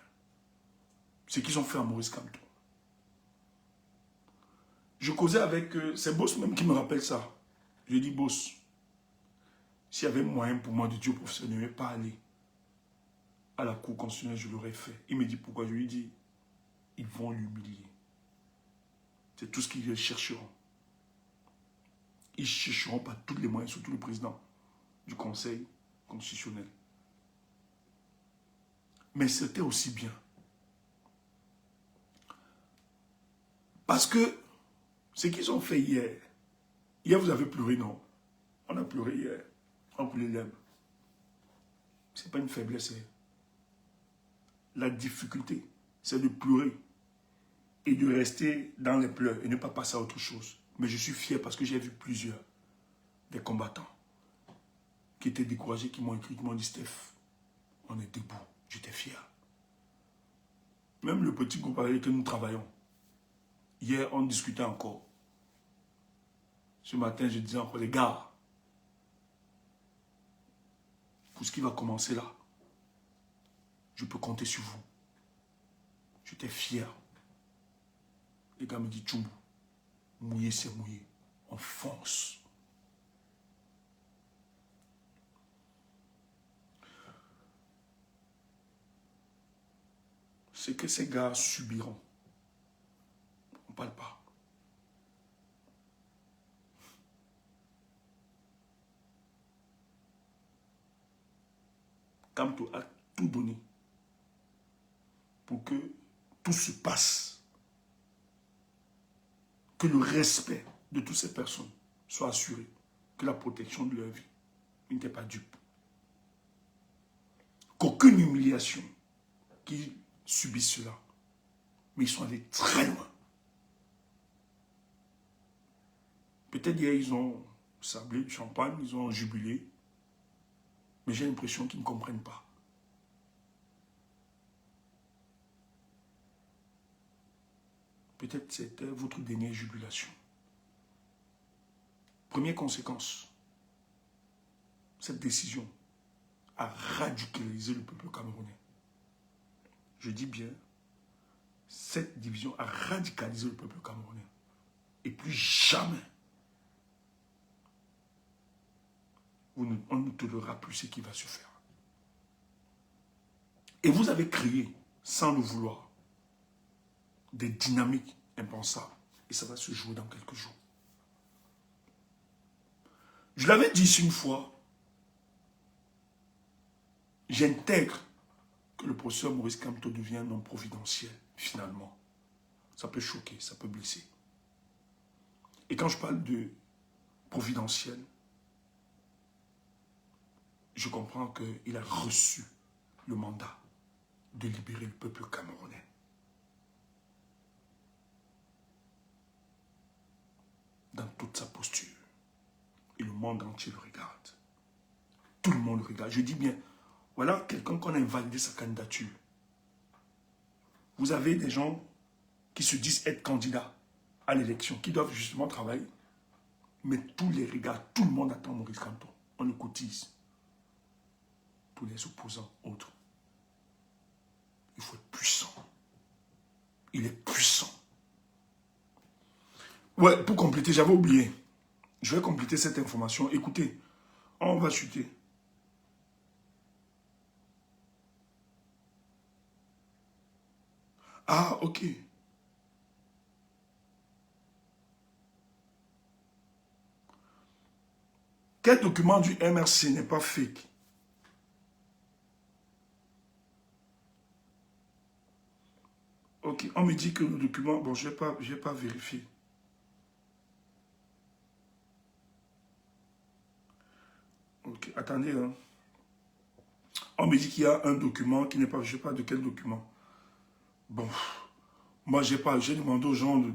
ce qu'ils ont fait à Maurice Kamto. Je causais avec... c'est Boss même qui me rappelle ça. Je dis, Boss, s'il y avait moyen pour moi de dire au professeur, ne pas aller à la cour constitutionnelle, je l'aurais fait. Il me dit pourquoi. Je lui dis, ils vont l'humilier. C'est tout ce qu'ils chercheront. Ils chercheront par tous les moyens, surtout le président du Conseil constitutionnel, Mais c'était aussi bien. Parce que ce qu'ils ont fait hier, vous avez pleuré, non? On a pleuré hier. On a coulé les lèvres. Ce n'est pas une faiblesse. La difficulté, c'est de pleurer et de rester dans les pleurs et ne pas passer à autre chose. Mais je suis fier parce que j'ai vu plusieurs des combattants qui étaient découragés, qui m'ont écrit, qui m'ont dit, Steph, on est debout. J'étais fier. Même le petit groupe avec lequel nous travaillons, hier, on discutait encore. Ce matin, je disais encore, les gars, pour ce qui va commencer là, je peux compter sur vous. J'étais fier. Les gars me disent, Tchumbu, mouillé c'est mouillé. On fonce. Ce que ces gars subiront, on ne parle pas. Kamto a tout donné pour que tout se passe. Que le respect de toutes ces personnes soit assuré. Que la protection de leur vie n'était pas dupe. Qu'aucune humiliation qu'ils subissent cela. Mais ils sont allés très loin. Peut-être hier, ils ont sablé du champagne, ils ont jubilé. Mais j'ai l'impression qu'ils ne comprennent pas. Peut-être c'était votre dernière jubilation. Première conséquence, cette décision a radicalisé le peuple camerounais. Je dis bien, cette division a radicalisé le peuple camerounais. Et plus jamais, on ne tolérera plus ce qui va se faire. Et vous avez créé, sans le vouloir, des dynamiques impensables. Et ça va se jouer dans quelques jours. Je l'avais dit ici une fois, j'intègre que le professeur Maurice Kamto devient un homme providentiel, finalement. Ça peut choquer, ça peut blesser. Et quand je parle de providentiel, je comprends qu'il a reçu le mandat de libérer le peuple camerounais. Dans toute sa posture. Et le monde entier le regarde. Tout le monde le regarde. Je dis bien, voilà quelqu'un qu'on a invalidé sa candidature. Vous avez des gens qui se disent être candidats à l'élection, qui doivent justement travailler. Mais tous les regards, tout le monde attend Maurice Kamto. On le cotise. Pour les opposants autres. Il faut être puissant. Il est puissant. Ouais, pour compléter, j'avais oublié. Je vais compléter cette information. Écoutez, on va chuter. Ah, ok. Quel document du MRC n'est pas fake? Ok, on me dit que le document... Bon, je vais pas vérifier. Ok, attendez. Hein. On me dit qu'il y a un document qui n'est pas... Je ne sais pas de quel document. Bon, moi, j'ai demandé aux gens de...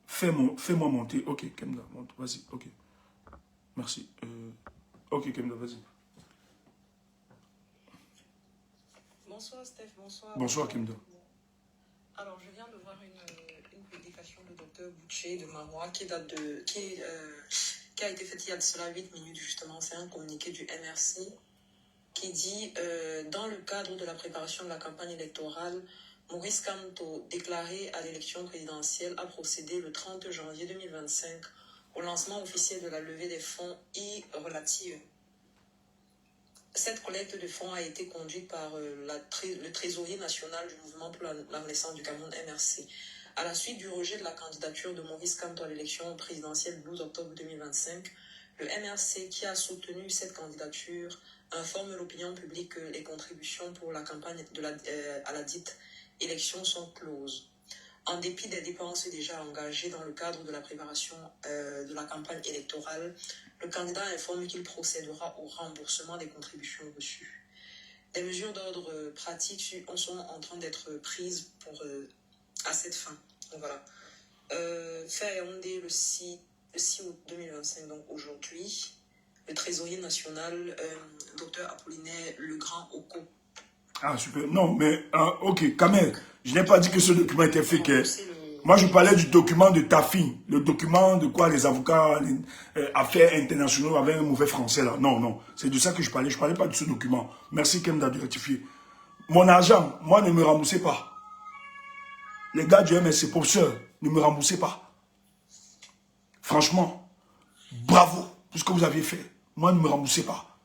Fais-moi monter. Ok, Kemda, monte. Vas-y, ok. Merci. Ok, Kemda, vas-y. Bonsoir, Steph. Bonsoir. Bonsoir, Kemda. Alors, je viens de voir une publication de Dr Boucher de Marois qui a été faite il y a de cela 8 minutes, justement. C'est un communiqué du MRC qui dit dans le cadre de la préparation de la campagne électorale, Maurice Kamto, déclaré à l'élection présidentielle, a procédé le 30 janvier 2025 au lancement officiel de la levée des fonds relative. Cette collecte de fonds a été conduite par le trésorier national du mouvement pour la renaissance du Cameroun, MRC. À la suite du rejet de la candidature de Maurice Kamto à l'élection présidentielle 12 octobre 2025, le MRC, qui a soutenu cette candidature, informe l'opinion publique que les contributions pour la campagne à la dite élection sont closes. En dépit des dépenses déjà engagées dans le cadre de la préparation de la campagne électorale, le candidat informe qu'il procédera au remboursement des contributions reçues. Des mesures d'ordre pratique sont en train d'être prises à cette fin. Donc voilà. Fait à Yaoundé le 6 août 2025, donc aujourd'hui, le trésorier national, Dr Apollinaire Legrand Oko. Ah, super. Non, mais, ok, Kamel, je n'ai pas dit que ce document était fake. Moi, je parlais du document de Tafi. Le document de quoi les avocats, affaires internationaux avaient un mauvais français, là. Non, non. C'est de ça que je parlais. Je ne parlais pas de ce document. Merci, Kemda, de rectifier. Mon argent, moi, ne me remboursez pas. Les gars du MSC, professeurs, ne me remboursez pas. Franchement, bravo pour ce que vous aviez fait. Moi, ne me remboursez pas.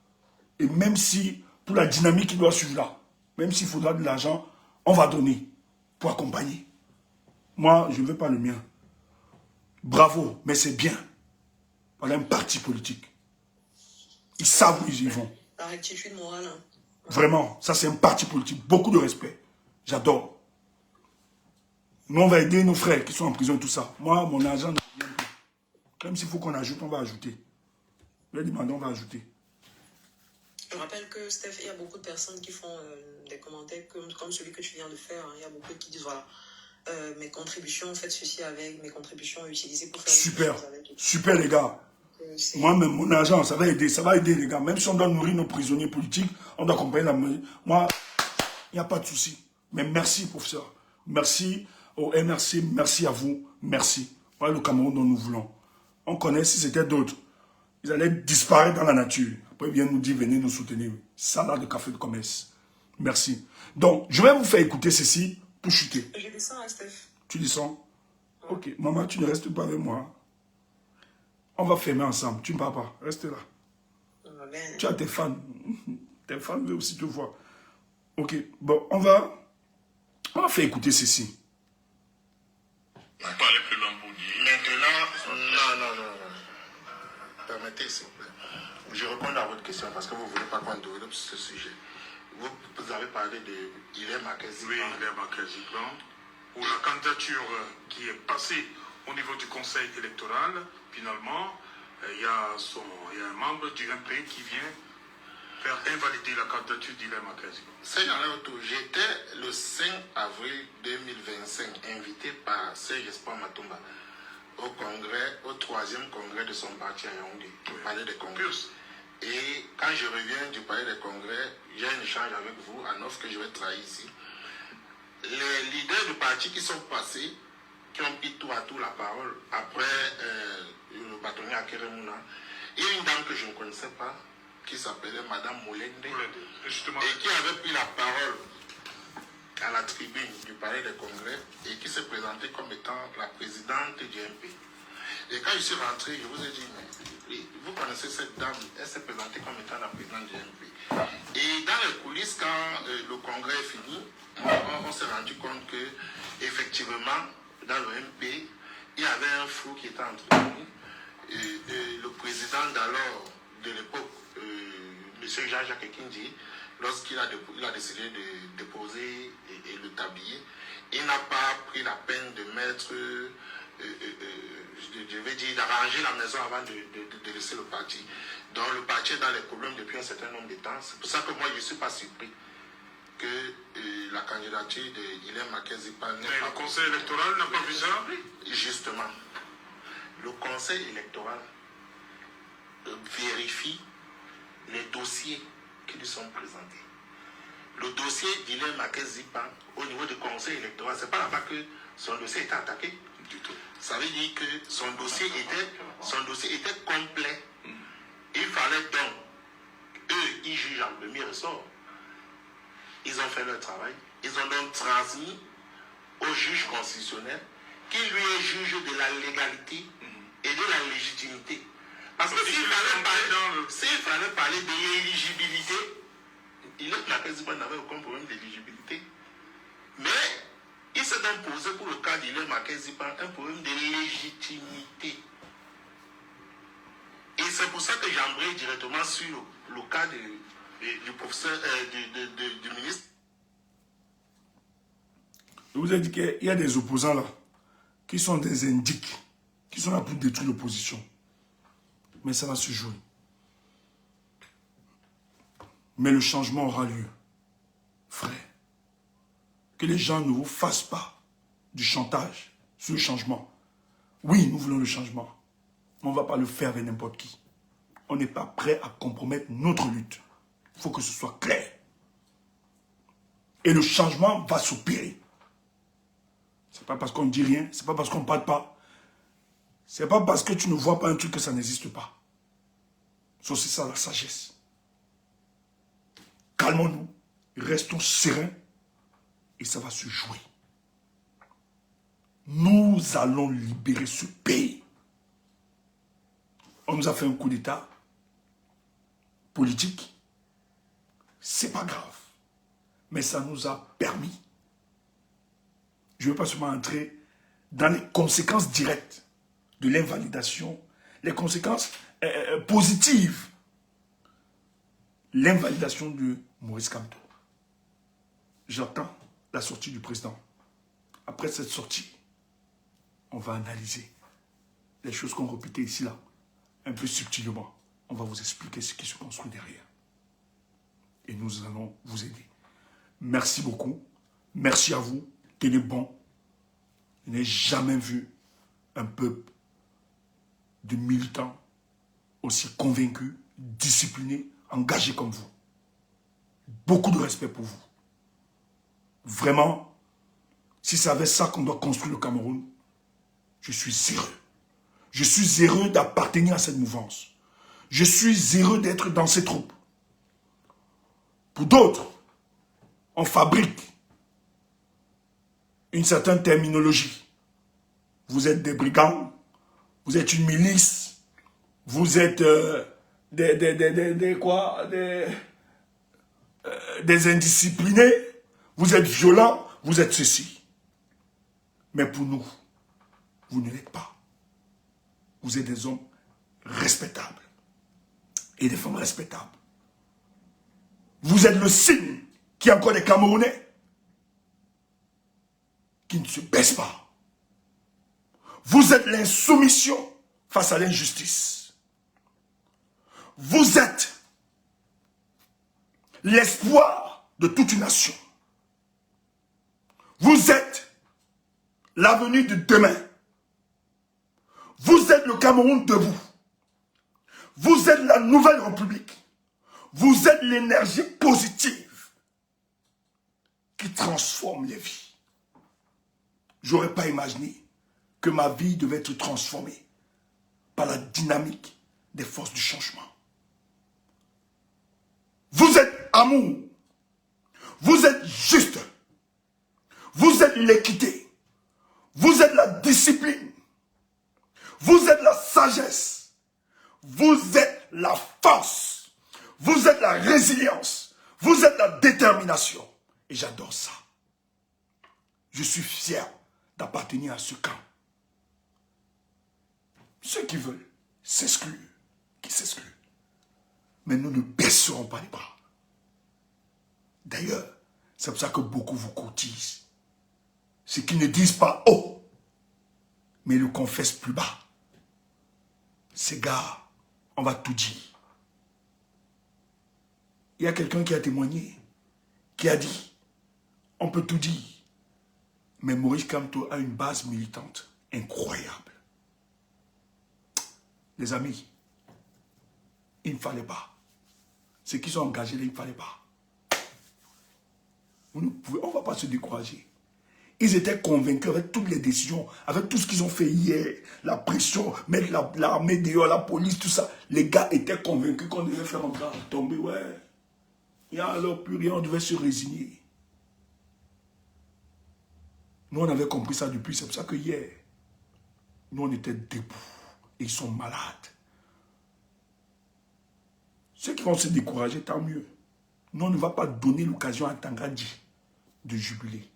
Et même si, pour la dynamique qui doit suivre là, même s'il faudra de l'argent, on va donner pour accompagner. Moi, je ne veux pas le mien. Bravo, mais c'est bien. Voilà un parti politique. Ils savent où ils y vont. La rectitude morale. Hein. Vraiment, ça c'est un parti politique. Beaucoup de respect. J'adore. Nous, on va aider nos frères qui sont en prison et tout ça. Moi, mon argent, même s'il faut qu'on ajoute, on va ajouter. Je vais demander, on va ajouter. Je rappelle que, Steph, il y a beaucoup de personnes qui font des commentaires comme celui que tu viens de faire. Hein. Il y a beaucoup qui disent, voilà, mes contributions, faites ceci avec, mes contributions utilisées pour faire super, des choses avec. Super les gars. Moi-même, mon argent, ça va aider les gars. Même si on doit nourrir nos prisonniers politiques, on doit accompagner la monnaie. Moi, il n'y a pas de souci. Mais merci, professeur. Merci au MRC, merci à vous, merci. Voilà le Cameroun dont nous voulons. On connaît, si c'était d'autres, ils allaient disparaître dans la nature. Après, ils viennent nous dire, venez nous soutenir. Salade de café de commerce. Merci. Donc, je vais vous faire écouter ceci pour chuter. Je descends, hein, Steph. Tu descends? Ok. Maman, tu ne restes pas avec moi. On va fermer ensemble. Tu ne pars pas. Reste là. Tu as tes fans. Tes fans veulent aussi te voir. Ok. Bon, on va faire écouter ceci. Parlez plus loin pour dire. Maintenant, non. Permettez, s'il vous plaît. Je réponds à votre question parce que vous ne voulez pas qu'on développe ce sujet. Vous avez parlé de Ilem Akaziban. Oui, Ilem Akaziban. Pour la candidature qui est passée au niveau du conseil électoral, finalement, il y a un membre du MP qui vient faire invalider la candidature d'Ilem Akaziban. J'étais le 5 avril 2025 invité par Serge Espoir Matumba au 3e congrès de son parti à Yaoundé, au palais des congrès. Et quand je reviens du palais des congrès, j'ai un échange avec vous, un offre que je vais trahir ici. Les leaders du parti qui sont passés, qui ont pris tout à tout la parole, après le bâtonnier à Keremuna, il y a une dame que je ne connaissais pas, qui s'appelait Madame Moulende, et qui avait pris la parole à la tribune du palais des congrès, et qui s'est présentée comme étant la présidente du MP. Et quand je suis rentré, je vous ai dit, mais vous connaissez cette dame, elle s'est présentée comme étant la présidente du MP. Et dans les coulisses, quand le congrès est fini, on s'est rendu compte que, effectivement, dans le MP, il y avait un flou qui était entre nous. Le président d'alors, de l'époque, M. Jean-Jacques Ekindji, lorsqu'il a décidé de déposer et le tablier, il n'a pas pris la peine de mettre, je vais dire, d'arranger la maison avant de laisser le parti. Donc le parti est dans les problèmes depuis un certain nombre de temps. C'est pour ça que moi je ne suis pas surpris que la candidature de Ilem Akaziban n'est pas... Le conseil électoral n'a pas vu ça? Justement, le conseil électoral vérifie les dossiers qui lui sont présentés. Le dossier d'Ilem Akaziban au niveau du conseil électoral, c'est pas là-bas que son dossier était attaqué du tout. Ça veut dire que son dossier était complet. Il fallait donc, eux, ils jugent en premier ressort. Ils ont fait leur travail. Ils ont donc transmis au juge constitutionnel qui lui est juge de la légalité et de la légitimité. Parce que s'il fallait parler de l'éligibilité, Ilem Akaziban n'avait aucun problème d'éligibilité. Mais il s'est donc posé pour le cas d'Ilem Akaziban un problème de légitimité. Et c'est pour ça que j'embraye directement sur le cas du professeur, du ministre. Je vous ai dit qu'il y a des opposants là, qui sont des indiques, qui sont là pour détruire l'opposition. Mais ça va se jouer. Mais le changement aura lieu. Frère, que les gens ne vous fassent pas du chantage sur le changement. Oui, nous voulons le changement. Mais on ne va pas le faire avec n'importe qui. On n'est pas prêt à compromettre notre lutte. Il faut que ce soit clair. Et le changement va s'opérer. Ce n'est pas parce qu'on ne dit rien, ce n'est pas parce qu'on ne parle pas. Ce n'est pas parce que tu ne vois pas un truc que ça n'existe pas. C'est aussi ça la sagesse. Calmons-nous, restons sereins et ça va se jouer. Nous allons libérer ce pays. On nous a fait un coup d'État politique. C'est pas grave. Mais ça nous a permis. Je ne veux pas seulement entrer dans les conséquences directes de l'invalidation, les conséquences positives. L'invalidation de Maurice Kamto. J'attends la sortie du président. Après cette sortie, on va analyser les choses qu'on répétait ici, là, un peu subtilement. On va vous expliquer ce qui se construit derrière. Et nous allons vous aider. Merci beaucoup. Merci à vous. Tenez bon. Je n'ai jamais vu un peuple de militants aussi convaincus, disciplinés, engagés comme vous. Beaucoup de respect pour vous. Vraiment, si c'est avec ça qu'on doit construire le Cameroun, je suis heureux. Je suis heureux d'appartenir à cette mouvance. Je suis heureux d'être dans ces troupes. Pour d'autres, on fabrique une certaine terminologie. Vous êtes des brigands, vous êtes une milice, vous êtes des indisciplinés, vous êtes violents, vous êtes ceci. Mais pour nous, vous ne l'êtes pas. Vous êtes des hommes respectables et des femmes respectables. Vous êtes le signe qu'il y a encore des Camerounais qui ne se baissent pas. Vous êtes l'insoumission face à l'injustice. Vous êtes l'espoir de toute une nation. Vous êtes l'avenir de demain. Vous êtes le Cameroun debout. Vous êtes la nouvelle République. Vous êtes l'énergie positive qui transforme les vies. J'aurais pas imaginé que ma vie devait être transformée par la dynamique des forces du changement. Vous êtes amour. Vous êtes juste. Vous êtes l'équité. Vous êtes la discipline. Vous êtes la sagesse. Vous êtes la force. Vous êtes la résilience. Vous êtes la détermination. Et j'adore ça. Je suis fier d'appartenir à ce camp. Ceux qui veulent s'exclure, qui s'excluent. Mais nous ne baisserons pas les bras. D'ailleurs, c'est pour ça que beaucoup vous courtisent. Ceux qui ne disent pas haut, mais le confessent plus bas. Ces gars, on va tout dire. Il y a quelqu'un qui a témoigné, qui a dit, on peut tout dire, mais Maurice Kamto a une base militante incroyable. Les amis, il ne fallait pas. Ceux qui sont engagés là, il ne fallait pas. On ne va pas se décourager. Ils étaient convaincus avec toutes les décisions, avec tout ce qu'ils ont fait hier, la pression, mettre l'armée dehors, la police, tout ça. Les gars étaient convaincus qu'on devait faire encore tomber, ouais. Il n'y a alors plus rien, on devait se résigner. Nous, on avait compris ça depuis, c'est pour ça que hier, nous, on était debout. Et ils sont malades. Ceux qui vont se décourager, tant mieux. Nous, on ne va pas donner l'occasion à Tangandji de jubiler.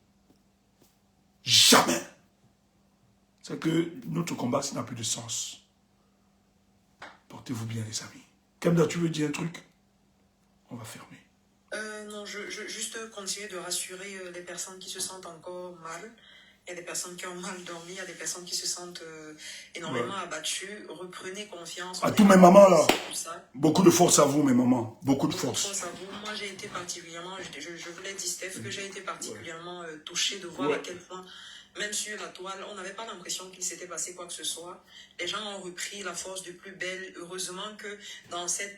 Jamais. C'est que notre combat, ça n'a plus de sens. Portez-vous bien, les amis. Kemda, tu veux dire un truc? On va fermer. Non, juste continuer de rassurer les personnes qui se sentent encore mal. Il y a des personnes qui ont mal dormi, il y a des personnes qui se sentent énormément abattues. Reprenez confiance. À tous mes mamans là, beaucoup de force à vous mes mamans, beaucoup de force. À vous. Moi j'ai été particulièrement, je vous l'ai dit Steph, que j'ai été particulièrement touchée de voir à quel point, même sur la toile, on n'avait pas l'impression qu'il s'était passé quoi que ce soit. Les gens ont repris la force du plus belle. Heureusement que dans cette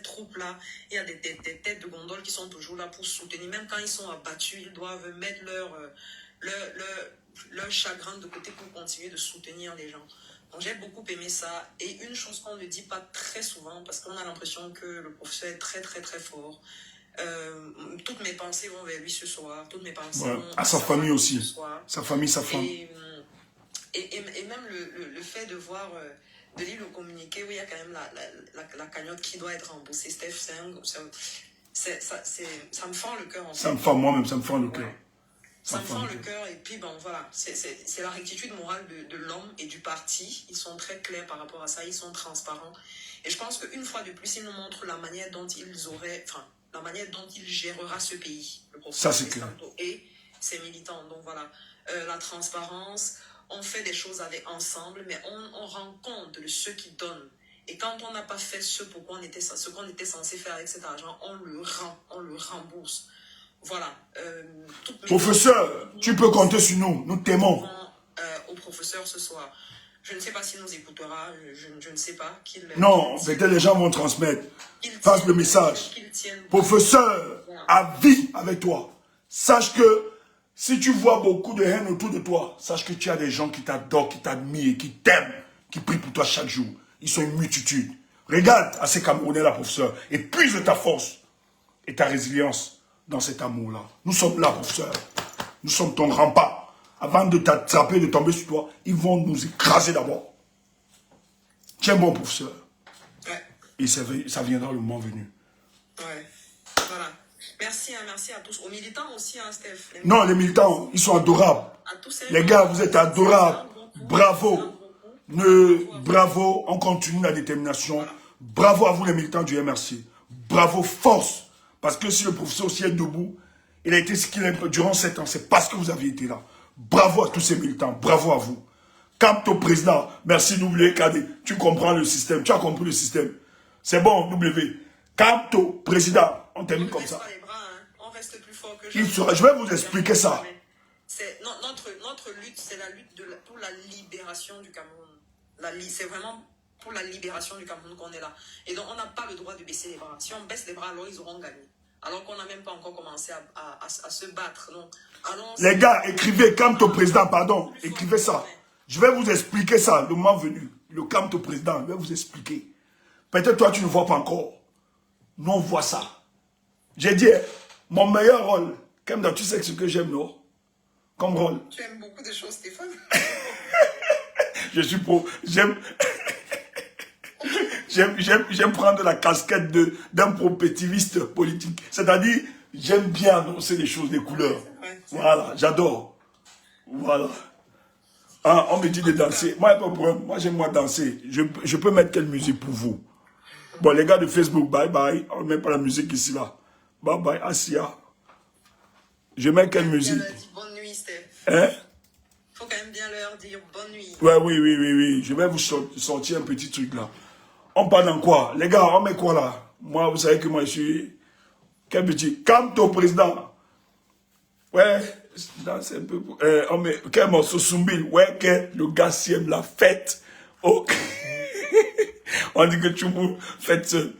troupe-là, il y a des têtes de gondole qui sont toujours là pour soutenir. Même quand ils sont abattus, ils doivent mettre leur chagrin de côté pour continuer de soutenir les gens. Donc j'ai beaucoup aimé ça. Et une chose qu'on ne dit pas très souvent, parce qu'on a l'impression que le professeur est très très très fort. Toutes mes pensées vont vers lui ce soir. Toutes mes pensées vont à sa famille aussi. Sa famille, sa femme. Et même le fait de voir, de lire le communiqué où il y a quand même la cagnotte qui doit être remboursée. Steph, ça me fend le cœur. En fait. Ça me fend moi-même, ça me fend le cœur. Ouais. Ça me fend le cœur. Et puis bon, voilà, c'est la rectitude morale de l'homme et du parti. Ils sont très clairs par rapport à ça. Ils sont transparents. Et je pense qu'une fois de plus, ils nous montrent la manière dont la manière dont il gérera ce pays, le professeur Cristanto et ses militants. Donc voilà, la transparence, on fait des choses ensemble, mais on rend compte de ceux qui donnent. Et quand on n'a pas fait ce qu'on était censé faire avec cet argent, on le rembourse. Voilà. Professeur, tu peux compter sur nous, nous t'aimons. Au professeur ce soir. Je ne sais pas s'il nous écoutera, je ne sais pas. Non, peut-être les gens vont transmettre. Passe le message. Professeur, à vie avec toi. Sache que si tu vois beaucoup de haine autour de toi, sache que tu as des gens qui t'adorent, qui t'admirent, qui t'aiment, qui prient pour toi chaque jour. Ils sont une multitude. Regarde à ces Camerounais-là, professeur, et puise ta force et ta résilience dans cet amour-là. Nous sommes là, professeur. Nous sommes ton rempart. Avant de t'attraper, de tomber sur toi, ils vont nous écraser d'abord. Tiens bon, professeur. Ouais. Et ça viendra le moment venu. Ouais. Voilà. Merci à tous. Aux militants aussi, hein, Steph. Non, les militants, ils sont adorables. Les gars, vous êtes adorables. Bravo. Bravo, on continue la détermination. Voilà. Bravo à vous, les militants du MRC. Bravo, force. Parce que si le professeur aussi est debout, il a été ce qu'il est durant 7 ans. C'est parce que vous aviez été là. Bravo à tous ces militants, bravo à vous. Camto président, merci WKD, tu comprends le système, tu as compris le système. C'est bon, W. Camto président, on termine comme ça. Les bras, hein. On reste plus fort que je vais vous expliquer ça. Notre lutte, c'est la lutte pour la libération du Cameroun. C'est vraiment pour la libération du Cameroun qu'on est là. Et donc, on n'a pas le droit de baisser les bras. Si on baisse les bras, alors ils auront gagné. Alors qu'on n'a même pas encore commencé à se battre. Donc, les gars, écrivez Camto président, pardon. Écrivez ça. Je vais vous expliquer ça, le moment venu. Le Camto président, je vais vous expliquer. Peut-être toi, tu ne vois pas encore. Nous, on voit ça. J'ai dit, mon meilleur rôle, Kemda, tu sais ce que j'aime, non? Comme rôle. Tu aimes beaucoup de choses, Stéphane. Je suis pour... J'aime prendre la casquette d'un propétiviste politique. C'est-à-dire, j'aime bien annoncer les choses, les couleurs. Voilà, j'adore. Voilà. Ah, on me dit de danser. Moi, il n'y a pas de problème. Moi, j'aime moi danser. Je peux mettre quelle musique pour vous? Bon, les gars de Facebook, bye bye. On ne met pas la musique ici, là. Bye bye, Asia. Je mets quelle musique? Elle a dit bonne nuit, Steph. Hein? Faut quand même bien leur dire bonne nuit. Ouais, oui. Je vais vous sortir un petit truc, là. On parle dans quoi? Les gars, on met quoi là? Moi, vous savez que moi, je suis... Quel petit? Camto président. Ouais, c'est un peu... on met... Quel morceau? Soumbil. Ouais, que le gars s'y aime la fête. Ok. On dit que tu vous faites seul.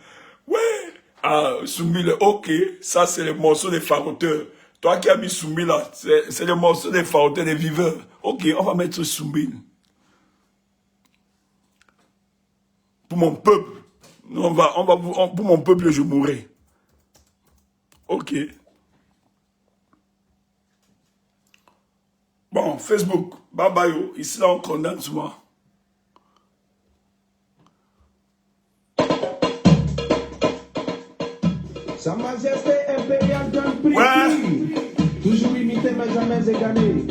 Ouais. Ah, Soumbil, ok. Ça, c'est le morceau des faroteurs. Toi qui as mis Soumbil là, c'est le morceau des faroteurs, des viveurs. Ok, on va mettre Soumbil. Pour mon peuple, pour mon peuple, je mourrai. Ok. Bon, Facebook, bye bye. Ici, là, on condamne souvent. Sa Majesté impériale d'un prix. Ouais. Toujours imité, mais jamais égalé.